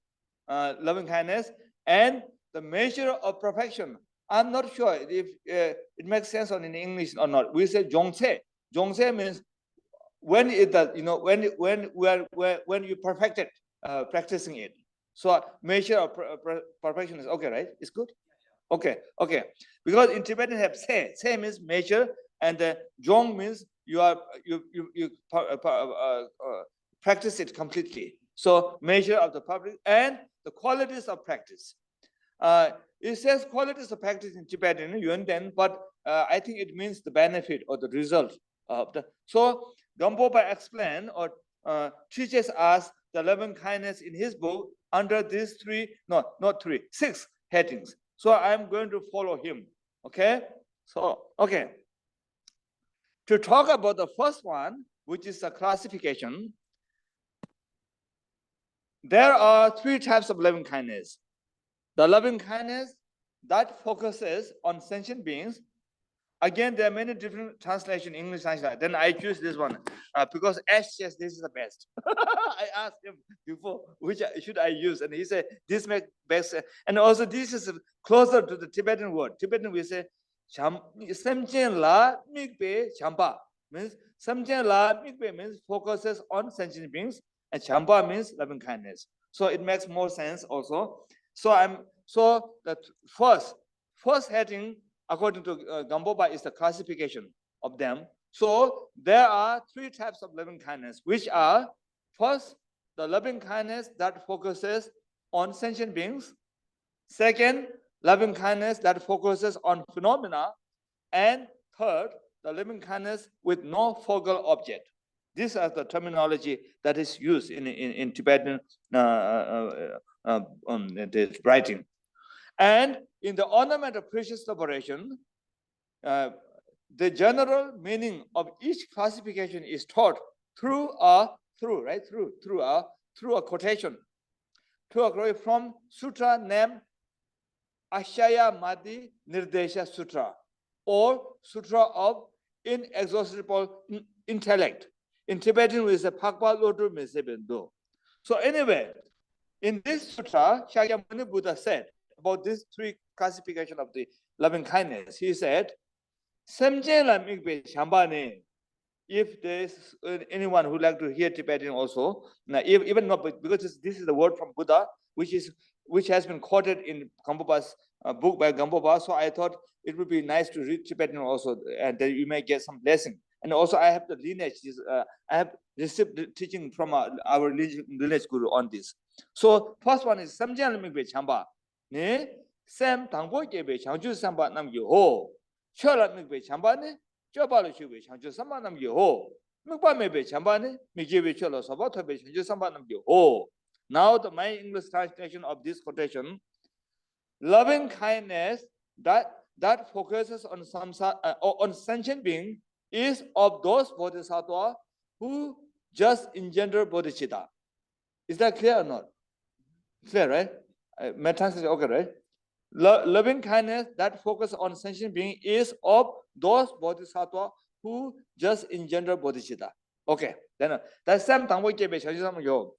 and the measure of perfection. I'm not sure if it makes sense in English or not. We say Zhongce. Zhongce means when it does, when you perfect it, practicing it. So measure of perfection is okay, right? It's good. Okay. Because in Tibetan have se. Se means measure, and Zhong means you practice it completely. So measure of the public and the qualities of practice. It says qualities of practice in Tibetan, Yuanden, but I think it means the benefit or the result of the. So Gampopa explained or teaches us the loving kindness in his book under these 6 headings. So I'm going to follow him. Okay. So okay. To talk about the first one, which is the classification, there are 3 types of loving kindness. The loving kindness that focuses on sentient beings. Again, there are many different translations, English translation. Then I choose this one because Ash says this is the best. I asked him before, which should I use? And he said, this makes best. And also this is closer to the Tibetan word. Tibetan we say, Samchen la mikpe champa. Means Samchen la mikpe means focuses on sentient beings. And champa means loving kindness. So it makes more sense also. So the first heading, according to Gampopa, is the classification. of them. So there are three types of loving kindness, which are, first, the loving kindness that focuses on sentient beings. Second, loving kindness that focuses on phenomena. And third, the loving kindness with no focal object. These are the terminology that is used in Tibetan writing. And in the ornament of precious liberation, the general meaning of each classification is taught through a quotation, from sutra named Ashaya Madi Nirdesha Sutra, or Sutra of Inexhaustible Intellect. In Tibetan, we say Pakpa Lodu Mesebendo. So anyway, in this sutra, Shakyamuni Buddha said about these three classification of the loving kindness. He said, if there's anyone who like to hear Tibetan also, now even not because this is the word from Buddha, which has been quoted in Gampopa's book by Gampopa, so I thought it would be nice to read Tibetan also, and then you may get some blessing. And also I have the lineage, I have received the teaching from our lineage guru on this. So first one is Samjana Mikbe Chamba. Ne Sam Tangbo Gebe Changju Samba Nam Yo. Chola Mikbe Chamba ne, Jobalo Shube Changju Samba Nam Yo. Mukba Mebe Chamba ne, Mikibe Cholo Sabato Be Changju Samba Nam Yo. Now my English translation of this quotation: loving kindness that focuses on on sentient being is of those bodhisattvas who just engender bodhicitta. Is that clear or not? Clear, right? My translation, okay, right? Loving kindness that focuses on sentient being is of those bodhisattvas who just engender bodhicitta. Okay, then that's same Tangbo Gebe Shajisam Yo.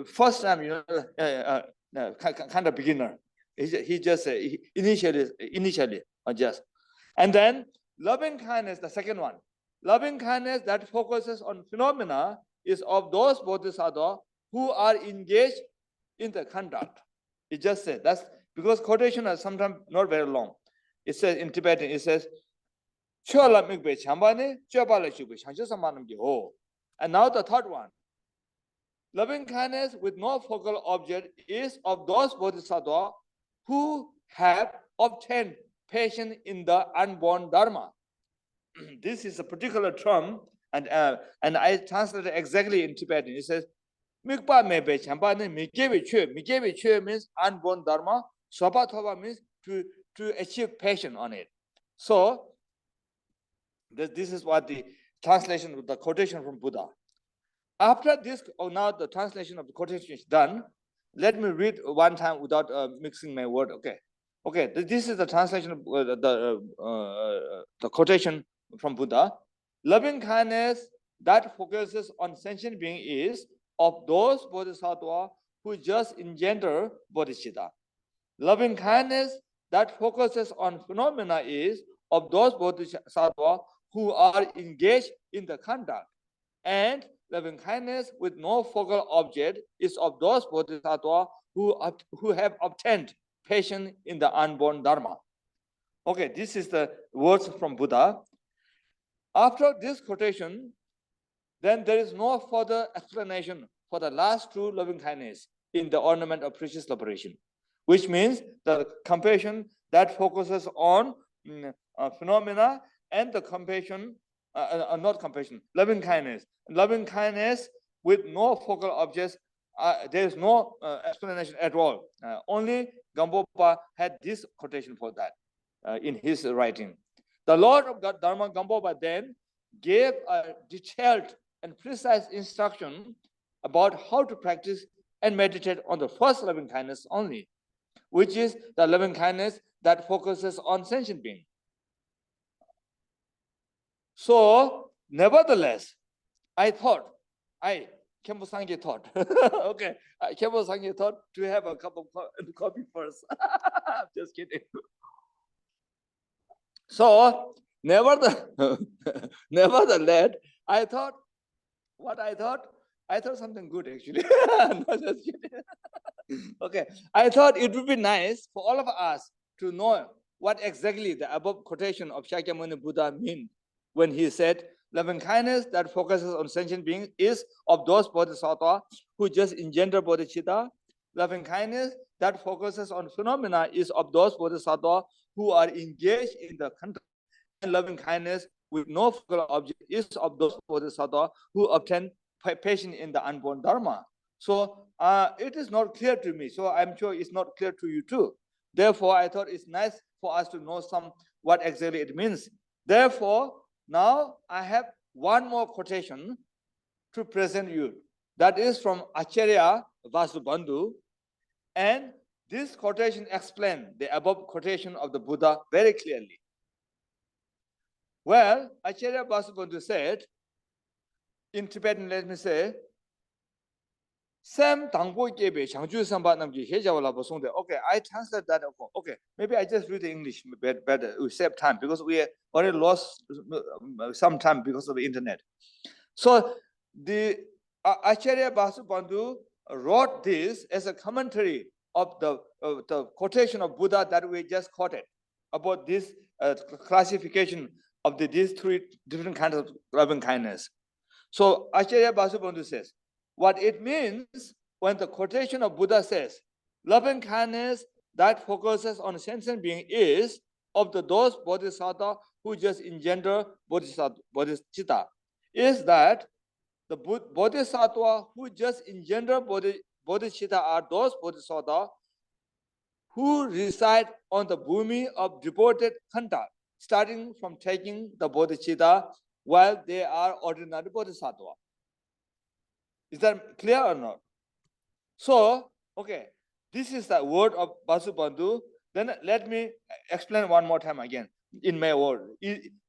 First time, kind of beginner. He just initially just. And then loving kindness, the second one. Loving kindness that focuses on phenomena is of those bodhisattvas who are engaged in the conduct. It just said, that's because quotation are sometimes not very long. It says in Tibetan, it says, and now the third one. Loving kindness with no focal object is of those bodhisattvas who have obtained patience in the unborn Dharma. This is a particular term, and I translated exactly in Tibetan. It says, Mikpa mebe chambane mikewe chue means unborn Dharma, Swabhatova means to achieve patience on it. So, this is what the translation, the quotation from Buddha. After this, now the translation of the quotation is done. Let me read one time without mixing my word. Okay. This is the translation of the quotation from Buddha. Loving kindness that focuses on sentient being is of those bodhisattvas who just engender bodhicitta. Loving kindness that focuses on phenomena is of those bodhisattvas who are engaged in the conduct. And loving kindness with no focal object is of those bodhisattvas who have obtained patience in the unborn Dharma. Okay, this is the words from Buddha. After this quotation, then there is no further explanation for the last true loving kindness in the ornament of precious liberation, which means the compassion that focuses on phenomena and the compassion, not compassion, loving kindness. Loving kindness with no focal objects, there is no explanation at all. Only Gampopa had this quotation for that in his writing. The Lord of God, Dharma Gampopa, then gave a detailed and precise instruction about how to practice and meditate on the first loving kindness only, which is the loving kindness that focuses on sentient being. So, nevertheless, Khenpo Sangye thought, okay, Khenpo Sangye thought to have a cup of coffee first. Just kidding. So, nevertheless, I thought something good actually. No, just kidding. Okay, I thought it would be nice for all of us to know what exactly the above quotation of Shakyamuni Buddha mean when he said, loving kindness that focuses on sentient beings is of those bodhisattvas who just engender bodhicitta. Loving kindness that focuses on phenomena is of those bodhisattvas who are engaged in the contact. And loving kindness with no focal object is of those bodhisattvas who obtain patience in the unborn Dharma. So it is not clear to me. So I'm sure it's not clear to you too. Therefore, I thought it's nice for us to know what exactly it means. Therefore, now I have one more quotation to present you. That is from Acharya Vasubandhu. And this quotation explains the above quotation of the Buddha very clearly. Well, Acharya Vasubandhu said, in Tibetan, let me say, Sam Tangpo Gebe Changju Samba Namji Hejawala Bosonde. Okay, I translate that. Okay, maybe I just read the English better. We save time because we already lost some time because of the internet. So the Acharya Vasubandhu wrote this as a commentary of the quotation of Buddha that we just quoted about this classification of these three different kinds of loving kindness. So Acharya Vasubandhu says, what it means when the quotation of Buddha says, loving kindness that focuses on sentient being is of those bodhisattvas who just engender bodhicitta, is that the bodhisattva who just engender bodhicitta are those bodhisattvas who reside on the bhumi of devoted contact, starting from taking the bodhicitta while they are ordinary bodhisattva. Is that clear or not? So, okay, this is the word of Vasubandhu. Then let me explain one more time again in my word,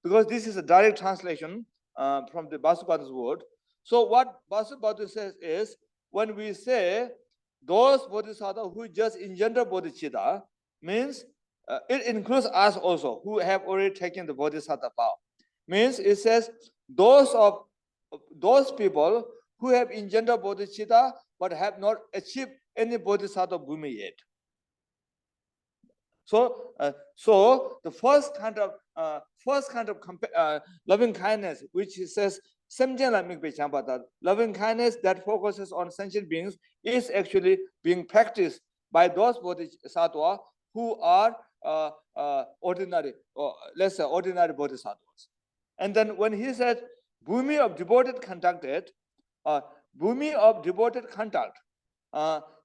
because this is a direct translation from the Vasubandhu's word. So what Vasubandhu says is, when we say those bodhisattvas who just engender bodhicitta, means it includes us also who have already taken the bodhisattva vow. Means it says those people who have engendered bodhicitta but have not achieved any bodhisattva bhumi yet. So, the first kind of loving kindness, which says loving kindness that focuses on sentient beings, is actually being practiced by those bodhisattvas who are ordinary, or let's say ordinary bodhisattvas. And then when he said bhumi of devoted conducted, bhumi of devoted contact,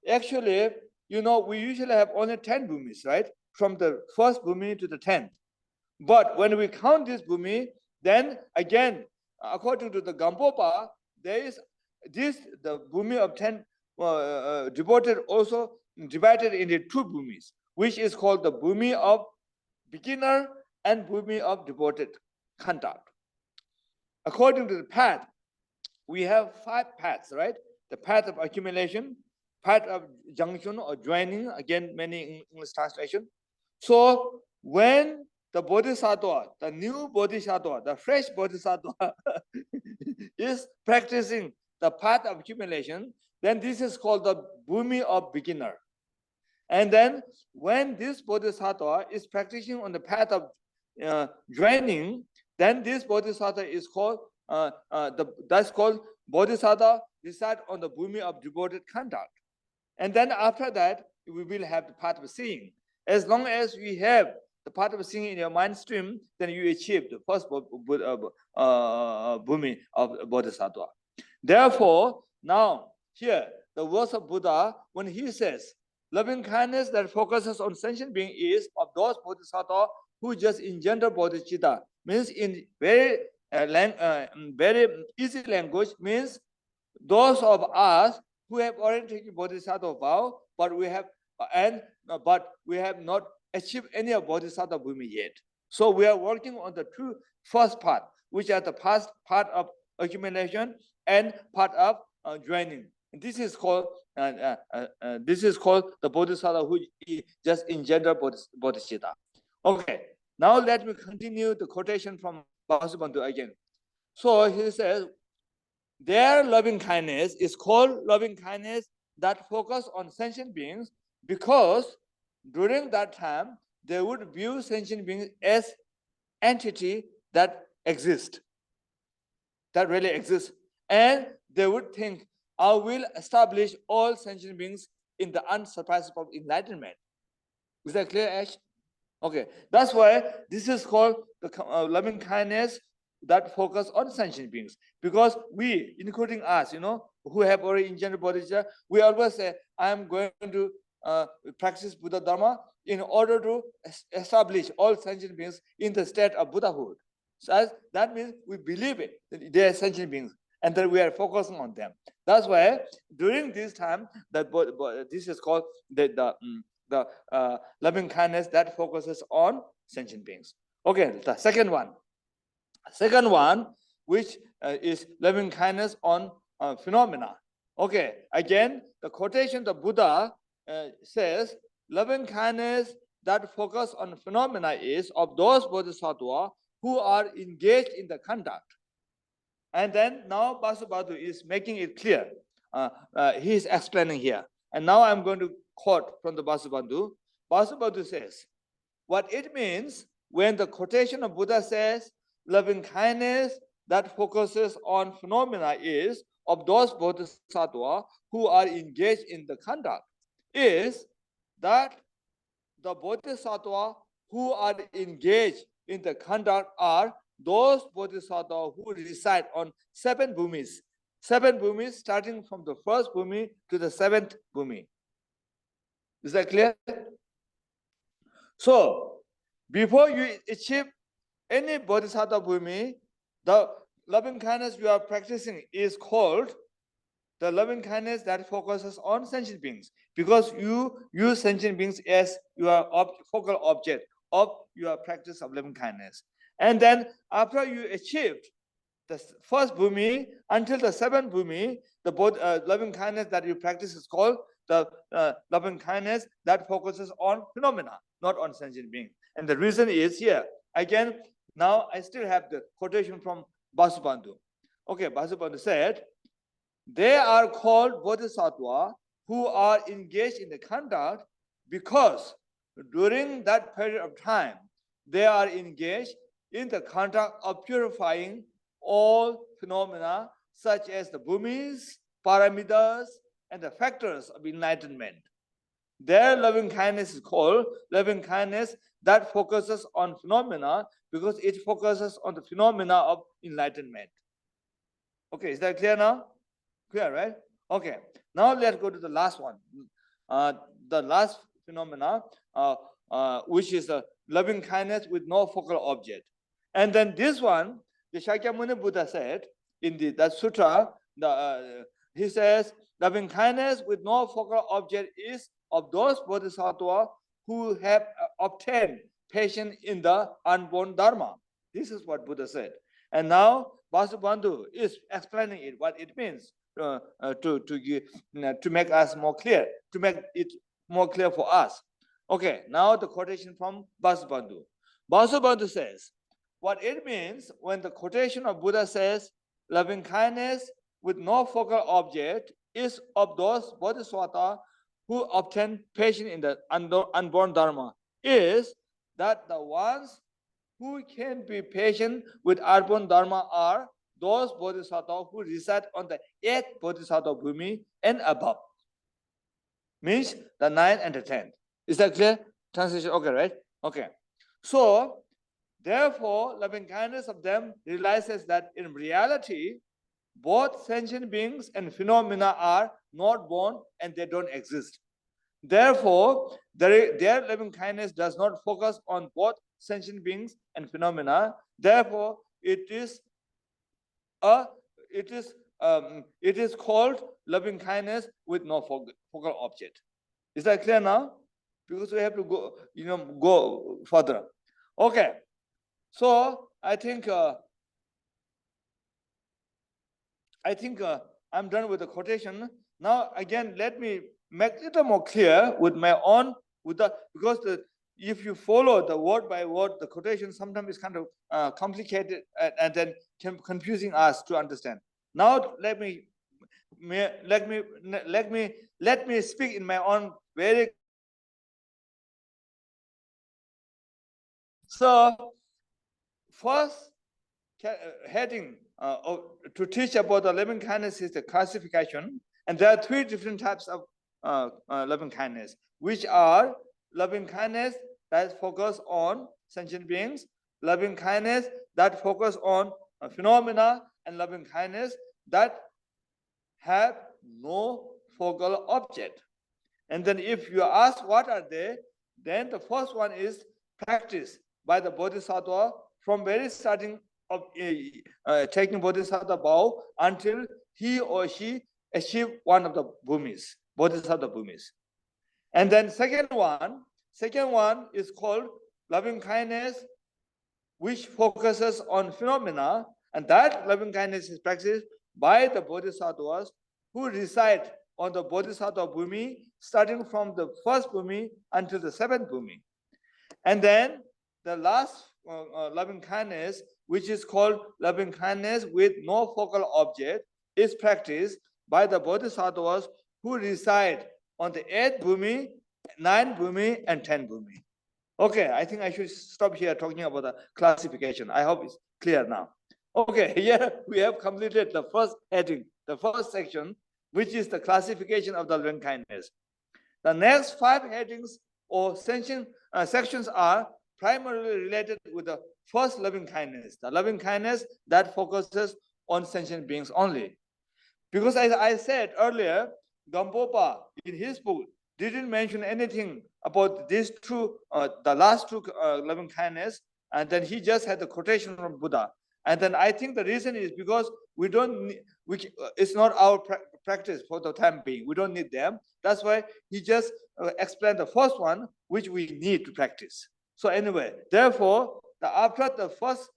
actually, you know, we usually have only 10 bhumis, right? From the first bhumi to the 10th. But when we count this bhumi, then again, according to the Gampopa, there is the bhumi of 10 devoted also divided into 2 bhumis, which is called the bhumi of beginner and bhumi of devoted contact. According to the path, we have 5 paths, right? The path of accumulation, path of junction or joining, again, many English translation. So when the bodhisattva, the new bodhisattva, the fresh bodhisattva is practicing the path of accumulation, then this is called the bhumi of beginner. And then when this bodhisattva is practicing on the path of joining, then this bodhisattva is called that's called bodhisattva reside on the bhumi of devoted contact. And then after that, we will have the path of seeing. As long as we have the path of seeing in your mind stream, then you achieve the first bhumi of bodhisattva. Therefore, now here, the words of Buddha, when he says, loving kindness that focuses on sentient being is of those bodhisattvas who just engender bodhicitta, means in very easy language, means those of us who have already taken bodhisattva vow, but we have not achieved any of bodhisattva bhumi yet. So we are working on the first part, which are the past part of accumulation and part of joining. And this is called the bodhisattva who just engender bodhicitta. Okay, now let me continue the quotation from Vasubandhu again. So he says, their loving kindness is called loving kindness that focus on sentient beings because during that time, they would view sentient beings as entity that exist, that really exists. And they would think, I will establish all sentient beings in the unsurpassable enlightenment. Is that clear, Ash? Okay, that's why this is called the loving kindness that focus on sentient beings. Because we, including us, who have already engendered bodhicitta, we always say, I am going to practice Buddha Dharma in order to establish all sentient beings in the state of Buddhahood. So that means we believe it, that they are sentient beings, and that we are focusing on them. That's why during this time, this is called the loving kindness that focuses on sentient beings. Okay, the second one, which is loving kindness on phenomena. Okay, again, the quotation the Buddha says, loving kindness that focus on phenomena is of those bodhisattvas who are engaged in the conduct. And then now Vasubandhu is making it clear. He is explaining here. And now I'm going to quote from the Vasubandhu. Vasubandhu says, what it means when the quotation of Buddha says, loving kindness that focuses on phenomena is of those bodhisattvas who are engaged in the conduct, is that the bodhisattvas who are engaged in the conduct are those bodhisattvas who reside on 7 bhumis. 7 bhumis starting from the first bhumi to the 7th bhumi. Is that clear? So, before you achieve any bodhisattva bhumi, the loving kindness you are practicing is called the loving kindness that focuses on sentient beings, because you use sentient beings as your focal object of your practice of loving kindness. And then after you achieved the first bhumi until the 7th bhumi, the loving kindness that you practice is called the loving kindness that focuses on phenomena, not on sentient beings. And the reason is here. Again, now I still have the quotation from Vasubandhu. Okay, Vasubandhu said, they are called bodhisattva who are engaged in the conduct because during that period of time, they are engaged in the conduct of purifying all phenomena such as the bhumis, paramitas, and the factors of enlightenment. Their loving kindness is called loving kindness that focuses on phenomena because it focuses on the phenomena of enlightenment. Okay, is that clear now? Clear, right? Okay, now let's go to the last one. The last phenomena, which is a loving kindness with no focal object. And then this one, the Shakyamuni Buddha said in that sutra, he says, loving kindness with no focal object is of those bodhisattvas who have obtained patience in the unborn Dharma. This is what Buddha said. And now Vasubandhu is explaining it, what it means. To make us more clear, to make it more clear for us. Okay, now the quotation from Vasubandhu. Vasubandhu says, what it means when the quotation of Buddha says, loving kindness with no focal object is of those bodhisattvas who obtain patience in the unborn Dharma, is that the ones who can be patient with unborn Dharma are those bodhisattvas who reside on the 8th bodhisattva bhumi and above. Means the 9th and the 10th. Is that clear? Translation, okay, right? Okay. So, therefore, loving kindness of them realizes that in reality, both sentient beings and phenomena are not born and they don't exist. Therefore, their loving kindness does not focus on both sentient beings and phenomena. Therefore, it is called loving kindness with no focal object. Is that clear now? Because we have to go further. Okay. So I think I'm done with the quotation. Now again, let me make it a little more clear with my own because if you follow the word by word, the quotation sometimes is kind of complicated and then confusing us to understand. Now let me speak in my own very So first heading to teach about the loving kindness is the classification, and there are three different types of loving kindness, which are loving kindness that focus on sentient beings, loving kindness that focus on phenomena, and loving kindness that have no focal object. And then if you ask what are they, then the first one is practice by the bodhisattva from very starting of taking bodhisattva vow until he or she achieve one of the bhumis, bodhisattva bhumis. And then second one is called loving kindness, which focuses on phenomena, and that loving kindness is practiced by the bodhisattvas who reside on the bodhisattva bhumi, starting from the first bhumi until the seventh bhumi. And then the last loving kindness, which is called loving kindness with no focal object, is practiced by the bodhisattvas who reside on the 8th bhumi, 9th bhumi, and 10th bhumi. Okay, I think I should stop here talking about the classification. I hope it's clear now. Okay, here we have completed the first heading, the first section, which is the classification of the loving kindness. The next 5 headings or sections are primarily related with the first loving kindness, the loving kindness that focuses on sentient beings only. Because as I said earlier, Gampopa in his book didn't mention anything about these two, the last two loving kindness, and then he just had the quotation from Buddha. And then I think the reason is because we don't, it's not our practice for the time being. We don't need them. That's why he just explained the first one, which we need to practice. So anyway, therefore, after the first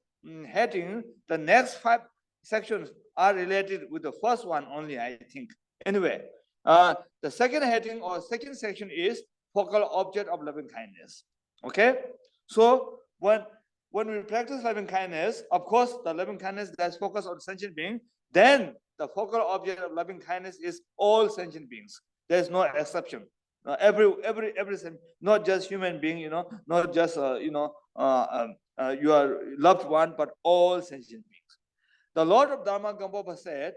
heading, the next 5 sections are related with the first one only, I think. Anyway, the second heading or second section is focal object of loving kindness. Okay, so when we practice loving kindness, of course, the loving kindness that's focused on sentient being, then the focal object of loving kindness is all sentient beings. There's no exception. Every not just human being, not just your loved one, but all sentient beings. The Lord of Dharma Gampopa said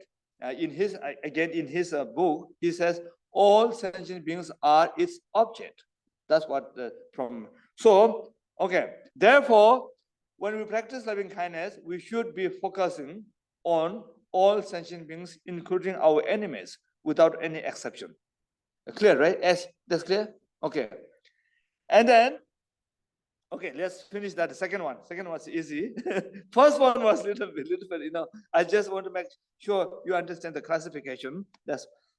in his book, he says all sentient beings are its object. That's what so okay. Therefore, when we practice loving kindness, we should be focusing on all sentient beings, including our enemies, without any exception. Clear, right? Yes, that's clear? Okay. And then, okay, let's finish that. The second one was easy. First one was little bit, I just want to make sure you understand the classification.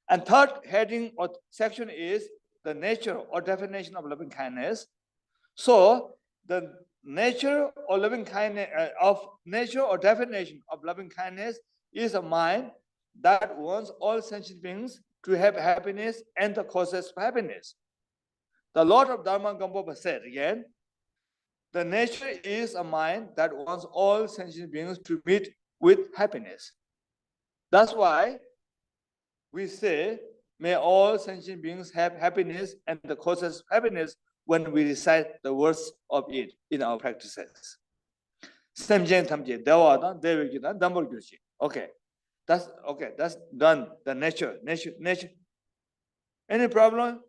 And third heading or section is the nature or definition of loving kindness. So the nature or loving kindness nature or definition of loving kindness is a mind that wants all sentient beings to have happiness and the causes of happiness. The Lord of Dharma Gampopa said again, the nature is a mind that wants all sentient beings to meet with happiness. That's why we say, may all sentient beings have happiness and the causes of happiness when we recite the words of it in our practices. Okay, that's done. The nature. Any problem?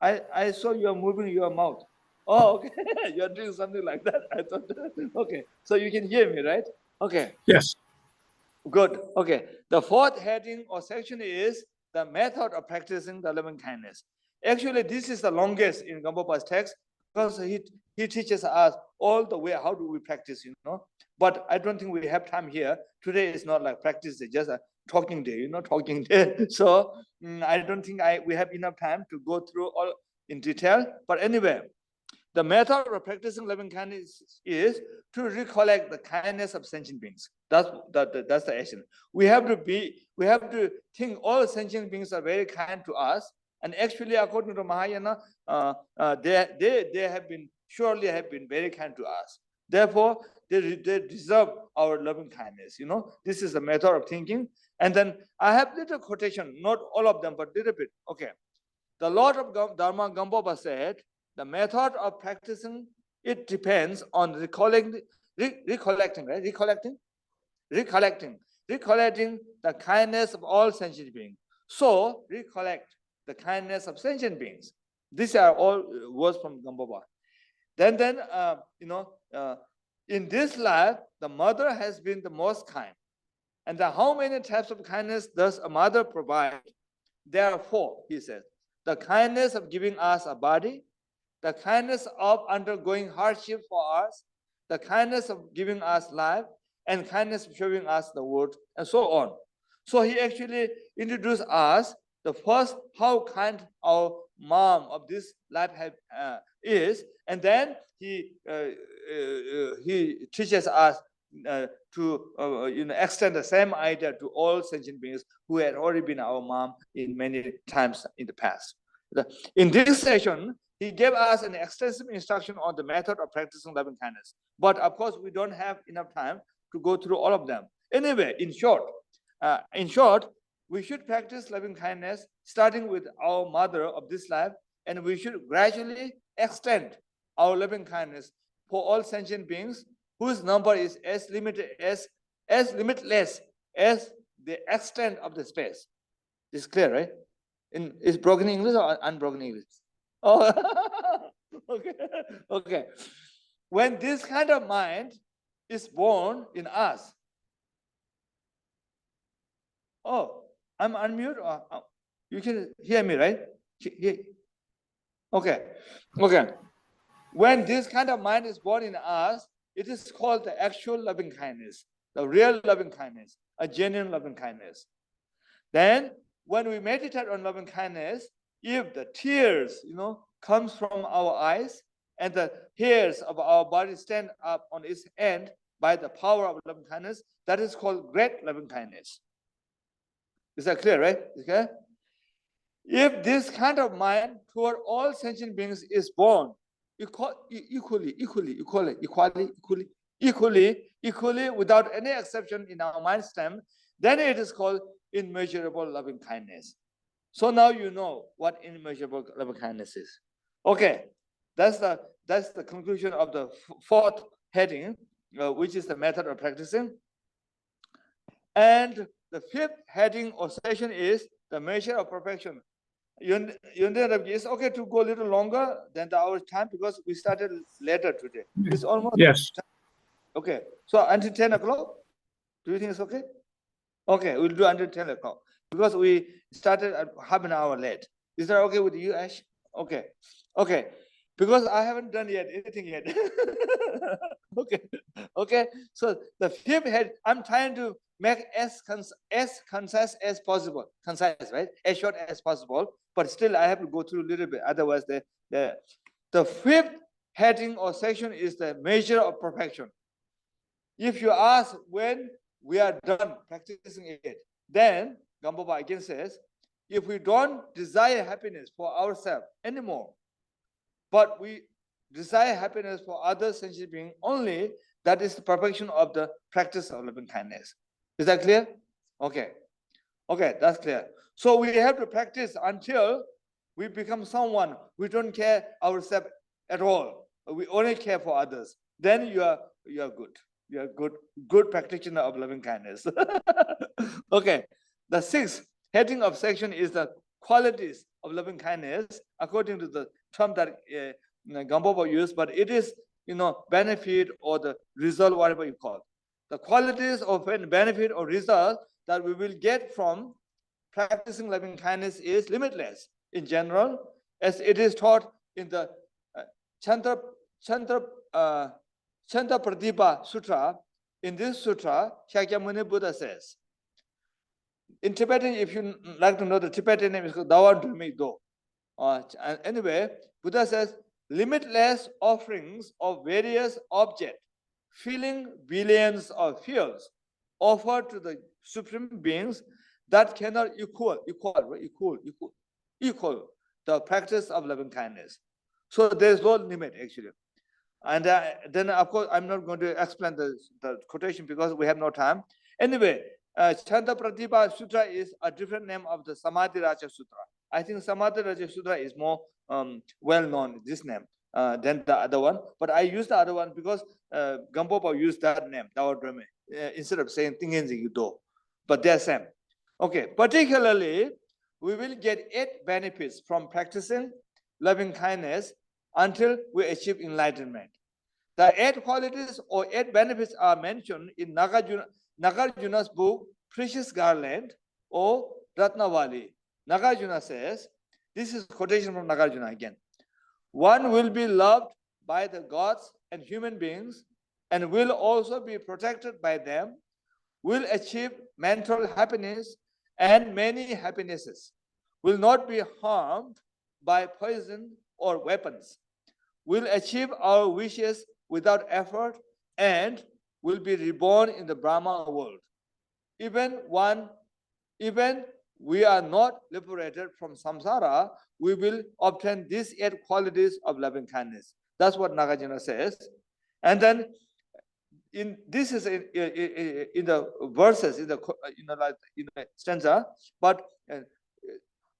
I saw you are moving your mouth. Oh, okay. You're doing something like that. I thought, okay. So you can hear me, right? Okay. Yes. Good. Okay. The fourth heading or section is the method of practicing the loving kindness. Actually, this is the longest in Gampopa's text because he teaches us all the way how do we practice, But I don't think we have time here. Today is not like practice, it's just a talking day, talking day. So I don't think we have enough time to go through all in detail. But anyway, the method of practicing loving kindness is to recollect the kindness of sentient beings. That's the action. We have to think all sentient beings are very kind to us. And actually, according to Mahayana, they have been very kind to us. Therefore, they deserve our loving kindness. This is the method of thinking. And then I have little quotation, not all of them, but little bit. Okay. The Lord of Dharma Gampopa said, the method of practicing, it depends on recollecting the kindness of all sentient beings. So recollect the kindness of sentient beings. These are all words from Gambaba. Then in this life, the mother has been the most kind. And how many types of kindness does a mother provide? There are 4, he says. The kindness of giving us a body, the kindness of undergoing hardship for us, the kindness of giving us life, and kindness of showing us the word, and so on. So he actually introduced us the first how kind our mom of this life is, and then he teaches us to extend the same idea to all sentient beings who had already been our mom in many times in the past. In this session, he gave us an extensive instruction on the method of practicing loving kindness. But of course, we don't have enough time to go through all of them. Anyway, in short, we should practice loving kindness starting with our mother of this life, and we should gradually extend our loving kindness for all sentient beings whose number is as limitless as the extent of the space. It's clear, right? Is broken English or unbroken English? Oh, okay. When this kind of mind is born in us, oh, I'm unmute, or you can hear me, right? Okay. When this kind of mind is born in us, it is called the actual loving kindness, the real loving kindness, a genuine loving kindness. Then, when we meditate on loving kindness, if the tears, comes from our eyes and the hairs of our body stand up on its end by the power of loving kindness, that is called great loving kindness. Is that clear, right? Okay. If this kind of mind toward all sentient beings is born equally, without any exception in our mind stem, then it is called immeasurable loving kindness. So now you know what immeasurable loving kindness is. Okay, that's the conclusion of the 4th heading, which is the method of practicing. And the 5th heading or session is the measure of perfection. It's okay to go a little longer than our time because we started later today. It's almost yes. Okay. So until 10 o'clock, do you think it's okay? Okay, we'll do until 10 o'clock because we started at half an hour late. Is that okay with you, Ash? Okay. Because I haven't done anything yet. Okay. So the 5th head, I'm trying to make as concise as possible. Concise, right? As short as possible. But still, I have to go through a little bit. Otherwise, the 5th heading or section is the measure of perfection. If you ask when we are done practicing it, then Gambaba again says, if we don't desire happiness for ourselves anymore, but we desire happiness for other sentient beings only, that is the perfection of the practice of loving kindness. Is that clear? Okay, that's clear. So we have to practice until we become someone we don't care ourselves at all. We only care for others. Then you are good. You are good practitioner of loving kindness. Okay, the 6th heading of section is the qualities of loving kindness according to the term that Gambaba used, but it is benefit or the result, whatever you call it. The qualities of benefit or result that we will get from practicing loving kindness is limitless in general, as it is taught in the Chanda Pratibha Sutra. In this sutra, Shakyamuni Buddha says, in Tibetan, if you like to know the Tibetan name, is called Dawan Dhumi Do. Anyway, Buddha says, limitless offerings of various objects, filling billions of fields, offered to the supreme beings that cannot equal the practice of loving kindness. So there's no limit actually. And then of course I'm not going to explain the quotation because we have no time. Anyway, Chanda Pratibha Sutra is a different name of the Samadhi Raja Sutra. I think Samadhi Raja Sutra is more well known, this name, than the other one. But I use the other one because Gampopa used that name, Dharma, instead of saying Tingenzing Do. But they're same. Okay, particularly, we will get 8 benefits from practicing loving kindness until we achieve enlightenment. The 8 qualities or 8 benefits are mentioned in Nagarjuna's book, Precious Garland or Ratnavali. Nagarjuna says, this is quotation from Nagarjuna again. One will be loved by the gods and human beings and will also be protected by them, will achieve mental happiness and many happinesses, will not be harmed by poison or weapons, will achieve our wishes without effort, and will be reborn in the Brahma world. Even we are not liberated from samsara, we will obtain these 8 qualities of loving kindness. That's what Nagarjuna says. And then this is in the verses, in the stanza, but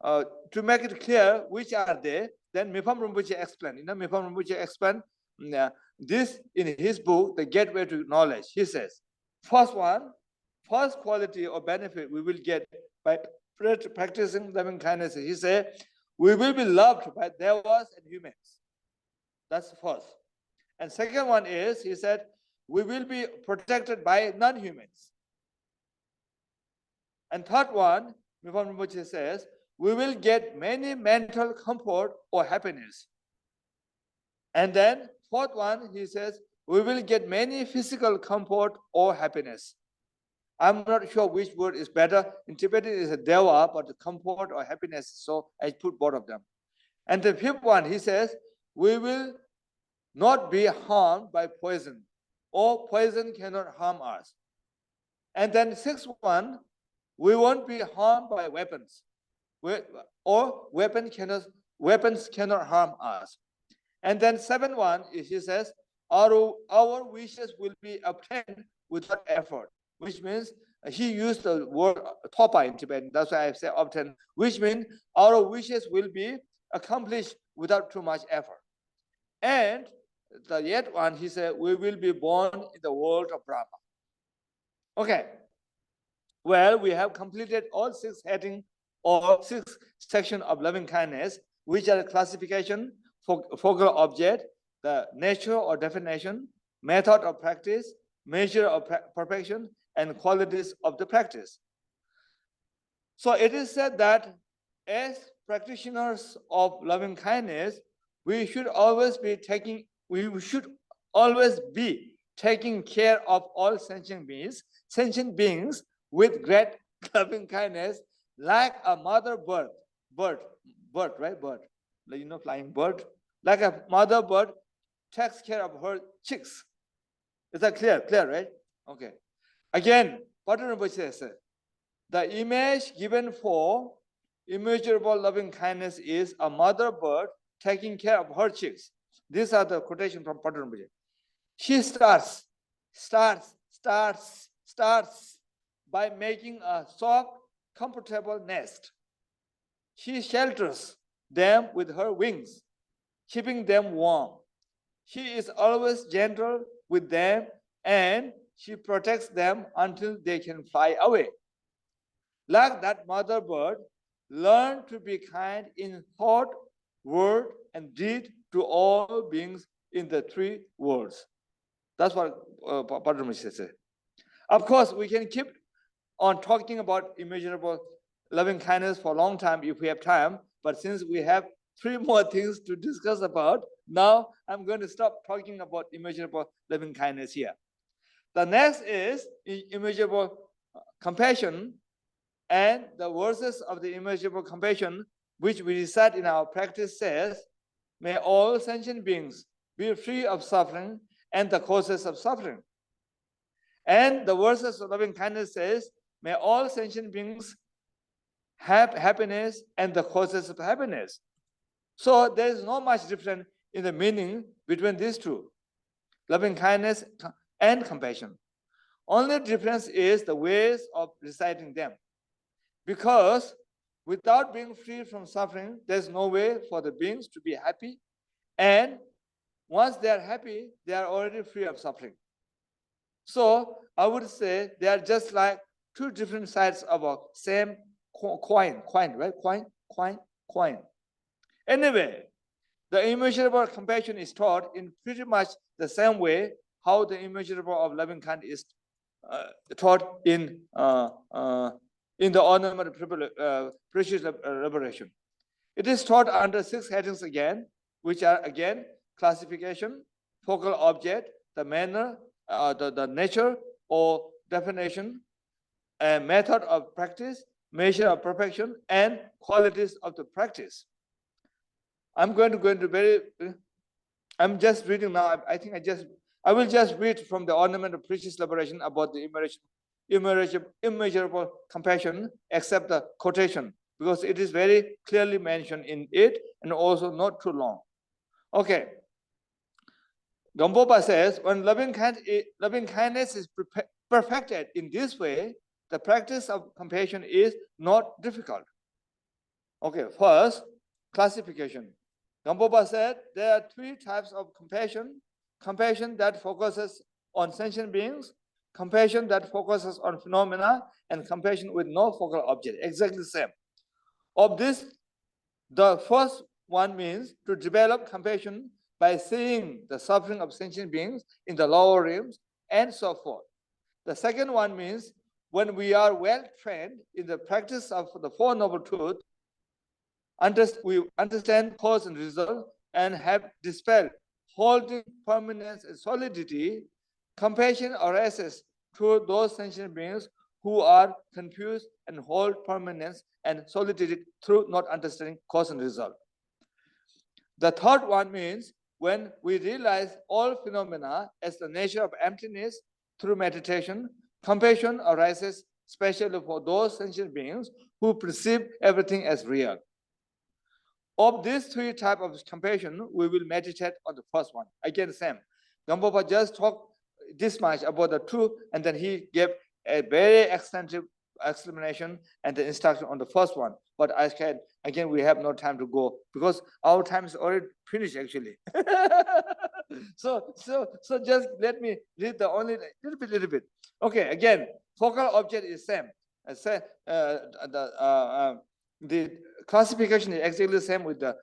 to make it clear which are they, then Mipham Rinpoche explained. Mipham Rinpoche explained this in his book, The Gateway to Knowledge. He says, first quality or benefit we will get by practicing loving kindness. He said, we will be loved by devas and humans. That's the first. And second one is, he said, we will be protected by non-humans. And third one, Mipham Rinpoche says, we will get many mental comfort or happiness. And then fourth one, he says, we will get many physical comfort or happiness. I'm not sure which word is better. In Tibetan, it's a deva, but the comfort or happiness. So I put both of them. And the fifth one, he says, we will not be harmed by poison, or poison cannot harm us. And then sixth one, we won't be harmed by weapons, or weapons cannot harm us. And then seventh one, he says, our wishes will be obtained without effort, which means he used the word topa in Tibetan. That's why I say obtain, which means our wishes will be accomplished without too much effort. And the yet one, he said, we will be born in the world of Brahma. Okay. Well, we have completed all 6 headings or 6 sections of loving kindness, which are classification, focal object, the nature or definition, method of practice, measure of perfection, and qualities of the practice. So it is said that as practitioners of loving kindness, we should always be taking care of all sentient beings with great loving kindness, like a mother bird, right? Bird, flying bird, like a mother bird takes care of her chicks. Is that clear? Clear, right? Okay. Again, Pattern Rinpoche says, the image given for immeasurable loving kindness is a mother bird taking care of her chicks. These are the quotation from Pattern Rinpoche. She starts by making a soft, comfortable nest. She shelters them with her wings, keeping them warm. She is always gentle with them and she protects them until they can fly away. Like that mother bird, learn to be kind in thought, word, and deed to all beings in the 3 worlds. That's what Pattern Rinpoche said. Of course, we can keep on talking about immeasurable loving kindness for a long time if we have time, but since we have 3 more things to discuss about, now I'm going to stop talking about immeasurable loving kindness here. The next is immeasurable compassion, and the verses of the immeasurable compassion which we recite in our practice says, may all sentient beings be free of suffering and the causes of suffering. And the verses of loving kindness says, may all sentient beings have happiness and the causes of happiness. So there is not much difference in the meaning between these 2, loving kindness and compassion. Only difference is the ways of reciting them. Because without being free from suffering, there's no way for the beings to be happy. And once they are happy, they are already free of suffering. So I would say they are just like two different sides of a same coin, right? Coin. Anyway, the immeasurable compassion is taught in pretty much the same way how the immeasurable of loving kind is taught in the ornament of precious liberation. It is taught under 6 headings again, which are again classification, focal object, the manner, the nature or definition, a method of practice, measure of perfection, and qualities of the practice. I'm going to go into I'm just reading now. I will just read from the ornament of precious liberation about the immeasurable compassion, except the quotation, because it is very clearly mentioned in it and also not too long. Okay. Gampopa says, when loving kindness is perfected in this way, the practice of compassion is not difficult. Okay, first, classification. Gampopa said there are 3 types of compassion. Compassion that focuses on sentient beings, compassion that focuses on phenomena, and compassion with no focal object. Exactly the same. Of this, the first one means to develop compassion by seeing the suffering of sentient beings in the lower realms and so forth. The second one means when we are well trained in the practice of the Four Noble Truths, we understand cause and result and have dispelled holding permanence and solidity, compassion arises to those sentient beings who are confused and hold permanence and solidity through not understanding cause and result. The third one means when we realize all phenomena as the nature of emptiness through meditation, compassion arises especially for those sentient beings who perceive everything as real. Of these 3 types of compassion, we will meditate on the first one. Again, same. Gampopa just talked this much about the 2, and then he gave a very extensive explanation and the instruction on the first one. But I said, again, we have no time to go because our time is already finished, actually. So just let me read the only little bit. Okay, again, focal object is same. I said the classification is exactly the same with the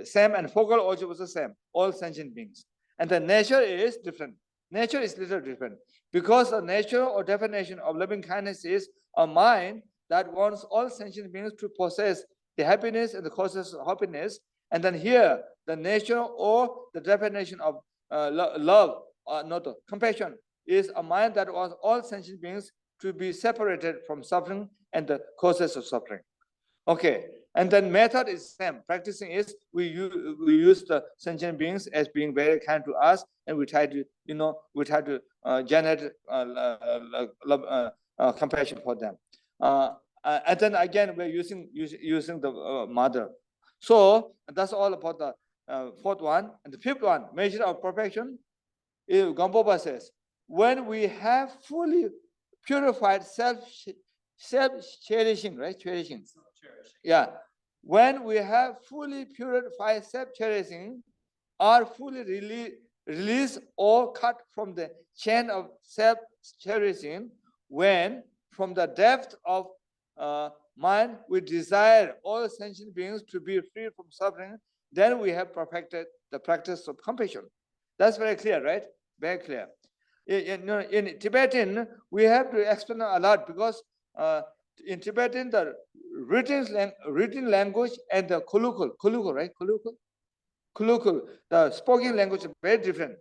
same, and focal object was the same, all sentient beings. And the nature is different. Nature is little different because the nature or definition of loving kindness is a mind that wants all sentient beings to possess the happiness and the causes of happiness. And then here, the nature or the definition of love, not compassion, is a mind that wants all sentient beings to be separated from suffering and the causes of suffering. Okay, and then method is same. Practicing is we use the sentient beings as being very kind to us, and we try to generate compassion for them. And then again we're using the mother. So that's all about the 4th one. And the 5th one, measure of perfection. Gampopa says, when we have fully purified self-cherishing, right? Cherishing. Yeah. When we have fully purified self-cherishing, are fully released or cut from the chain of self-cherishing, when from the depth of mind we desire all sentient beings to be free from suffering, then we have perfected the practice of compassion. That's very clear, right? Very clear. In Tibetan, we have to explain a lot because in Tibetan, the written language and the colloquial, right? Colloquial, the spoken language is very different.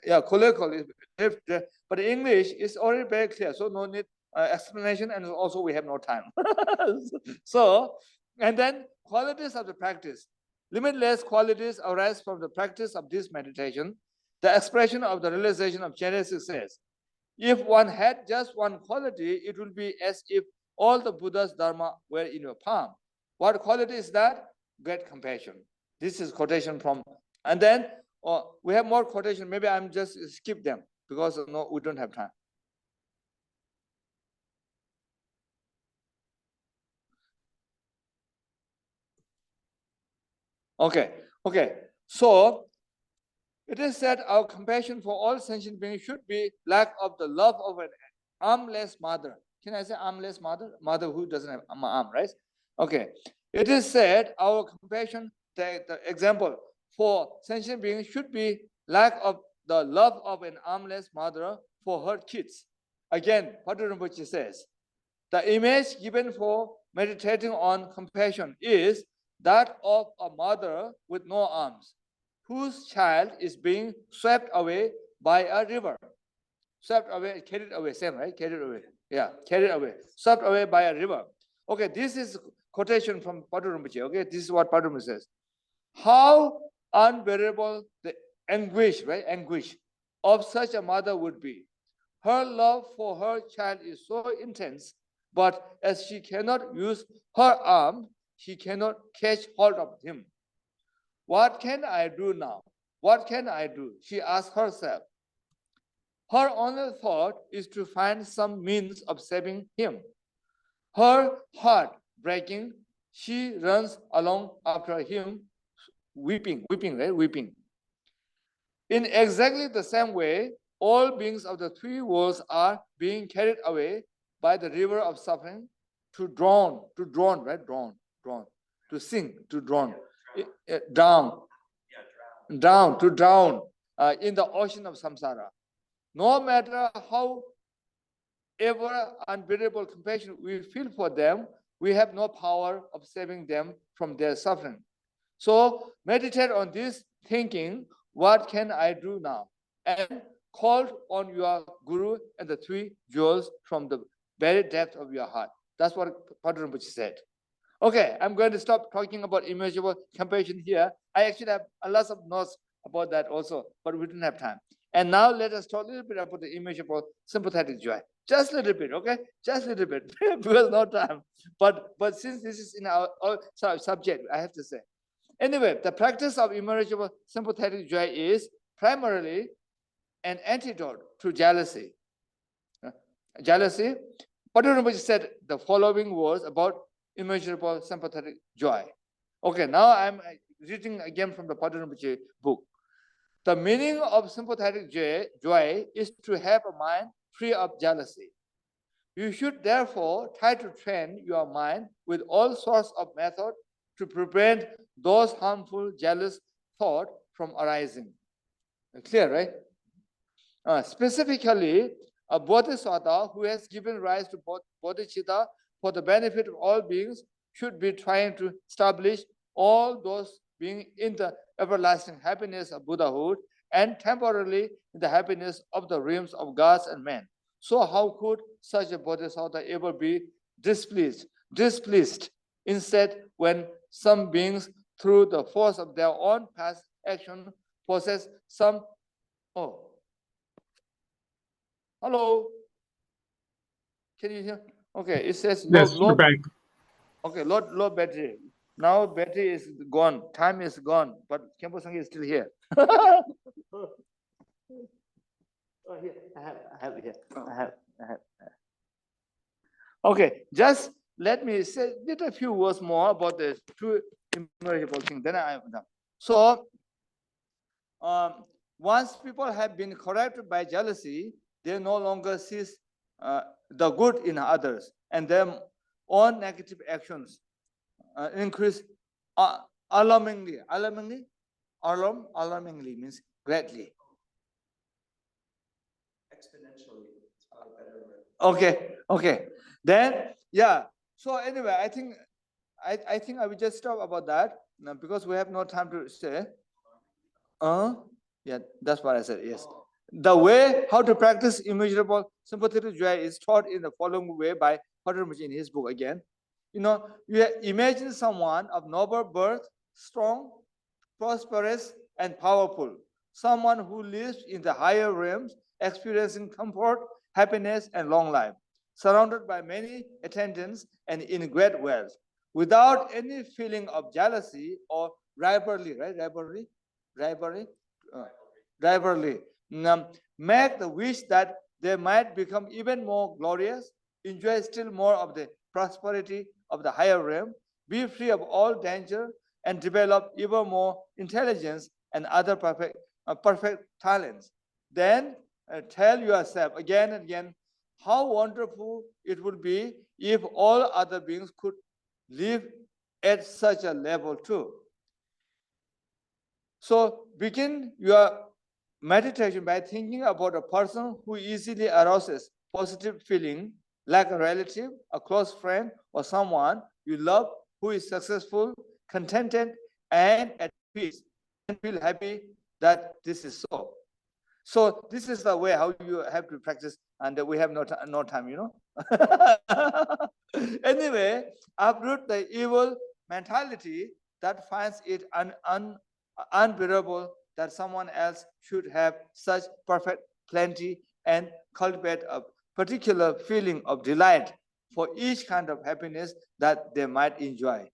Yeah, colloquial is different, but English is already very clear, so no need explanation, and also we have no time. So, and then qualities of the practice. Limitless qualities arise from the practice of this meditation. The expression of the realization of Genesis says, if one had just one quality, it would be as if all the Buddha's Dharma were in your palm. What quality is that? Great compassion. This is quotation from, and then we have more quotation. Maybe I'm just skip them because no, we don't have time. Okay. So it is said our compassion for all sentient beings should be lack of the love of an armless mother. Can I say armless mother? Mother who doesn't have an arm, right? Okay. It is said our compassion, the example for sentient beings should be lack of the love of an armless mother for her kids. Again, Padre Rinpoche says, the image given for meditating on compassion is that of a mother with no arms, whose child is being swept away by a river. Swept away, carried away, same, right? Carried away. Yeah, carried away. Swept away by a river. Okay, this is quotation from Padre Rinpoche. Okay, this is what Padre Rinpoche says. How unbearable the anguish, right? Anguish of such a mother would be. Her love for her child is so intense, but as she cannot use her arm, she cannot catch hold of him. What can I do now? What can I do? She asks herself. Her only thought is to find some means of saving him. Her heart breaking, she runs along after him, weeping, right? Weeping. In exactly the same way, all beings of the three worlds are being carried away by the river of suffering to drown, right? Drown, to sink, to drown, down, to drown in the ocean of samsara. No matter how ever unbearable compassion we feel for them, we have no power of saving them from their suffering. So meditate on this thinking, what can I do now? And call on your Guru and the three jewels from the very depth of your heart. That's what Padre Rinpoche said. Okay, I'm going to stop talking about immeasurable compassion here. I actually have a lot of notes about that also, but we didn't have time. And now let us talk a little bit about the immeasurable sympathetic joy. Just a little bit, okay? Just a little bit, because no time. But since this is in our subject, I have to say. Anyway, the practice of immeasurable sympathetic joy is primarily an antidote to jealousy. Jealousy. Padre Rinpoche said the following words about immeasurable sympathetic joy. Okay, now I'm reading again from the Padre Rinpoche book. The meaning of sympathetic joy is to have a mind free of jealousy. You should therefore try to train your mind with all sorts of methods to prevent those harmful, jealous thoughts from arising. Clear, right? Specifically, a bodhisattva who has given rise to bodhicitta for the benefit of all beings should be trying to establish all those beings in the everlasting happiness of Buddhahood and temporarily in the happiness of the realms of gods and men. So how could such a bodhisattva ever be displeased? Instead, when some beings, through the force of their own past action, possess some... Oh. Hello? Can you hear? Okay, it says you're back. Okay, low battery. Now battery is gone. Time is gone, but Khenpo Sangye is still here. Oh, here. I have it here. I have. Okay, just let me say a few words more about the two immeasurable things. Then I am done. So, once people have been corrected by jealousy, they no longer see the good in others, and their own negative actions increase alarmingly. Alarmingly means greatly. Exponentially. Okay. Then yeah. So anyway, I think I will just stop about that now because we have no time to say. Yeah, that's what I said. Yes. The way how to practice immeasurable sympathetic joy is taught in the following way by Padre Rinpoche in his book again. You imagine someone of noble birth, strong, prosperous, and powerful. Someone who lives in the higher realms, experiencing comfort, happiness, and long life, surrounded by many attendants and in great wealth, without any feeling of jealousy or rivalry, right? Rivalry. Make the wish that they might become even more glorious, enjoy still more of the prosperity of the higher realm, be free of all danger, and develop even more intelligence and other perfect talents. Then tell yourself again and again how wonderful it would be if all other beings could live at such a level too. So begin your meditation by thinking about a person who easily arouses positive feeling, like a relative, a close friend, or someone you love who is successful, contented, and at peace, and feel happy that this is so. So this is the way how you have to practice, and we have no time, you know. Anyway, uproot the evil mentality that finds it unbearable that someone else should have such perfect plenty, and cultivate a particular feeling of delight for each kind of happiness that they might enjoy.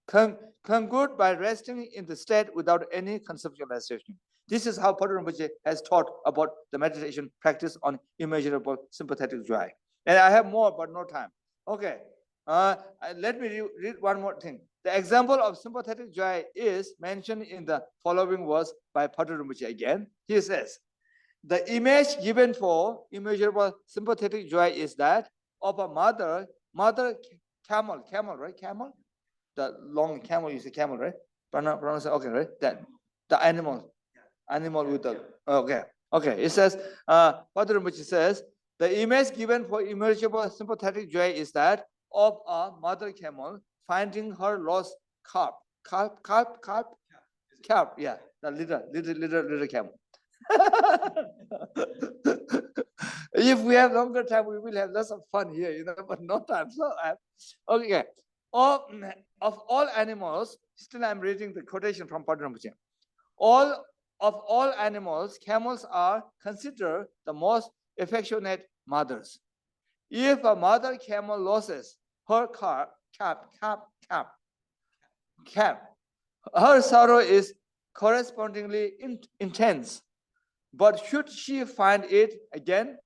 Conclude by resting in the state without any conceptualization. This is how Padre Rinpoche has taught about the meditation practice on immeasurable sympathetic joy. And I have more, but no time. Okay, let me read one more thing. The example of sympathetic joy is mentioned in the following verse by Padre Rinpoche again. He says, the image given for immeasurable sympathetic joy is that of a mother camel, right? Camel? The long camel, you say camel, right? Pronounce it, okay, right? That the animal with the, okay. It says, Padre Rinpoche says, the image given for immeasurable sympathetic joy is that of a mother camel finding her lost calf, yeah, the little camel. If we have longer time, we will have lots of fun here, you know, but no time. So, okay. Of all animals, still I'm reading the quotation from Padre Rinpoche. Of all animals, camels are considered the most affectionate mothers. If a mother camel loses her calf, her sorrow is correspondingly intense. But should she find it again,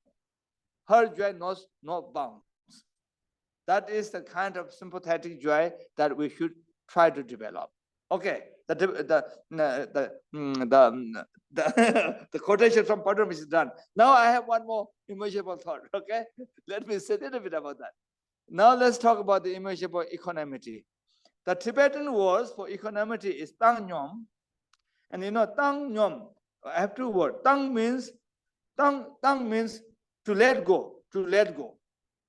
her joy knows no bounds. That is the kind of sympathetic joy that we should try to develop. Okay, the quotation from Padre is done. Now I have one more immeasurable thought. Okay, let me say a little bit about that. Now let's talk about the immeasurable equanimity. The Tibetan words for equanimity is tang nyom, and you know tang nyom. I have two words. Tang means to let go,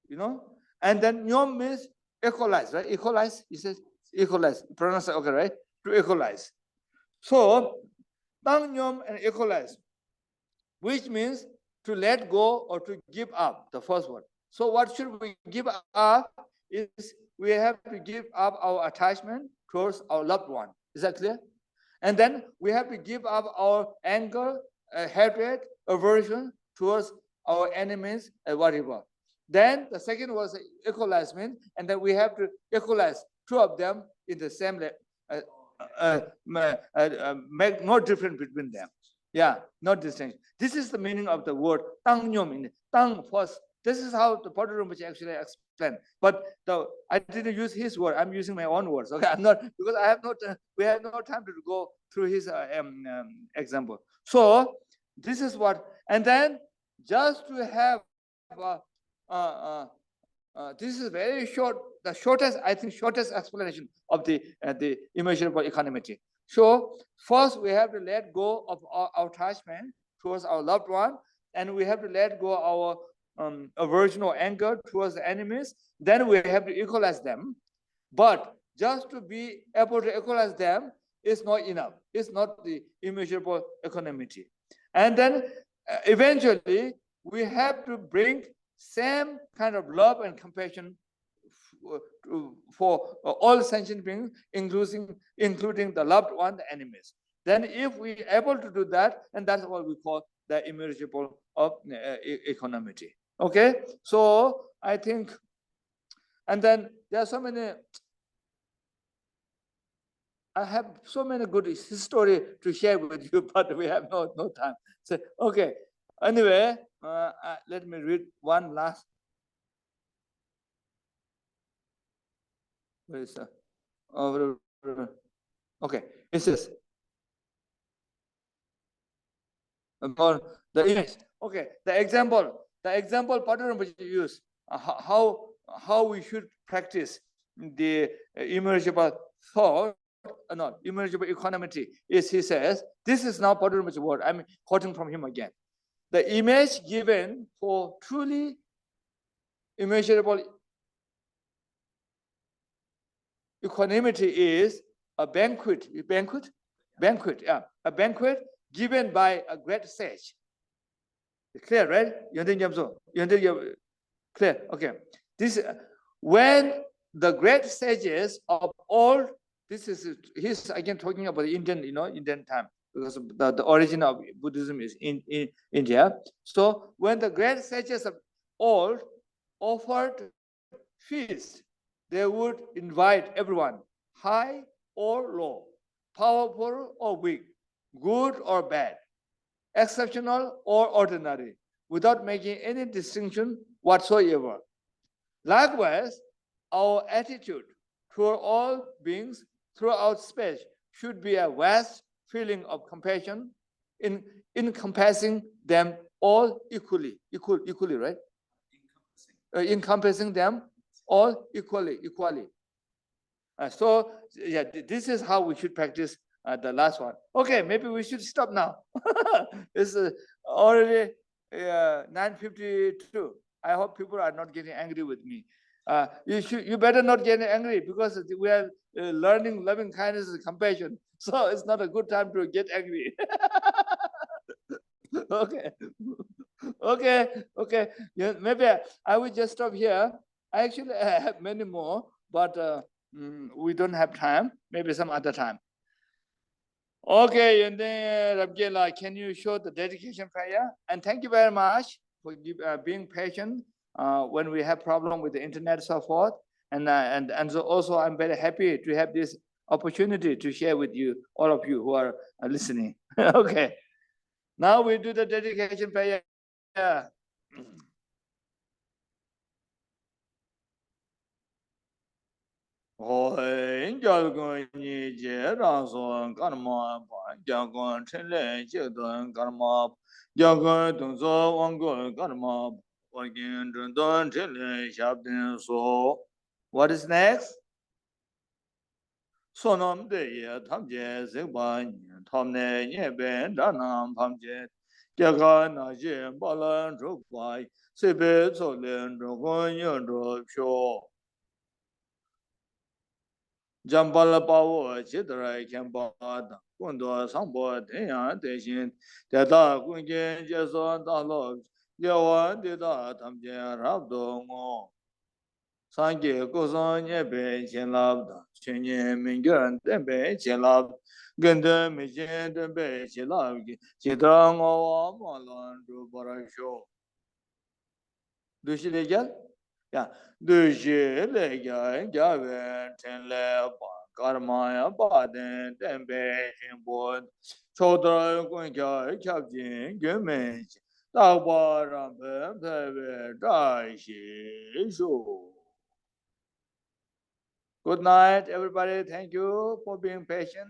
you know. And then nyom means equalize, right? Equalize, he says equalize. Pronounce it okay, right? To equalize. So tang nyom and equalize, which means to let go or to give up, the first one. So what should we give up is we have to give up our attachment towards our loved one. Is that clear? And then we have to give up our anger, hatred, aversion towards our enemies, and whatever. Then the second was equalizement, and then we have to equalize two of them in the same make no difference between them. Yeah, no distinction. This is the meaning of the word tang nyom. Tang first. This is how the Padre Rinpoche actually explained. But I didn't use his word. I'm using my own words. Okay, I'm not, because I have not. We have no time to go through his example. So this is what, and then just to have this is very short, the shortest, I think, shortest explanation of the immeasurable equanimity. So first we have to let go of our attachment towards our loved one, and we have to let go our aversion or anger towards the enemies. Then we have to equalize them. But just to be able to equalize them is not enough. It's not the immeasurable equanimity. And then eventually we have to bring same kind of love and compassion for all sentient beings, including the loved one, the enemies. Then if we are able to do that, and that's what we call the immeasurable of equanimity. Okay, so I think, and then there are so many, I have so many good history to share with you, but we have no time. So, okay, anyway, let me read one last. Where is that? Okay, it says about the image. Okay, the example pattern which you use, how we should practice the immeasurable thought, not immeasurable equanimity. Is he says this is now pattern which word. I'm quoting from him again. The image given for truly immeasurable equanimity is a banquet. Yeah, a banquet given by a great sage. Clear, right? Clear. Okay. This when the great sages of all, this is he's again talking about the Indian, Indian time, because the origin of Buddhism is in India. So when the great sages of old offered feast, they would invite everyone, high or low, powerful or weak, good or bad, exceptional or ordinary, without making any distinction whatsoever. Likewise, our attitude toward all beings throughout space should be a vast feeling of compassion, encompassing them all equally, right? Encompassing them all equally. So yeah, this is how we should practice the last one. Okay, maybe we should stop now. It's already 9:52. I hope people are not getting angry with me. You better not get angry, because we are learning loving kindness and compassion. So it's not a good time to get angry. Okay. Yeah, maybe I will just stop here. I actually have many more, but we don't have time. Maybe some other time. Okay, and then Rabgela, can you show the dedication prayer? And thank you very much for being patient when we have problem with the internet, so forth. And so also I'm very happy to have this opportunity to share with you, all of you who are listening. Okay, now we do the dedication prayer. Oi, Jalgun Ye Rason, Karma, Jagon Trinley, Children, Karma, Jagon Tunzo, Wango, Karma, Wagin, Dundon, Trinley, Shabdin, so. What is next? Sonam de Tamje, Zigban, Tomne, Yeben, Danam, Pamje, Jagan, Najim, Balan, Rupai, Sibit, Solin, Rogon, Yundro, Show. Jambala Pao, Chidra, Khenpo, Kundo, Sambo, Tenya, Deshin, Teta, Kunjin, Jason, Dalo, Yawan, Dida, Tamje, Rabdo, Sangye, Gozon, Yebe, Chenlab, Chenye, Mingan, Dembe, Chenlab, Genda, Mijin, Dembe, Chelab, Chidang, Malon, Dubarasho. Do she legal? Yeah, do she legal? Gavin, Tenle, Karmaya, Baden, Dembe, Himbon, Chodra, Gunja, Captain, Gumage, Dagbar, Pebe, Daishi, Shu. Good night, everybody. Thank you for being patient.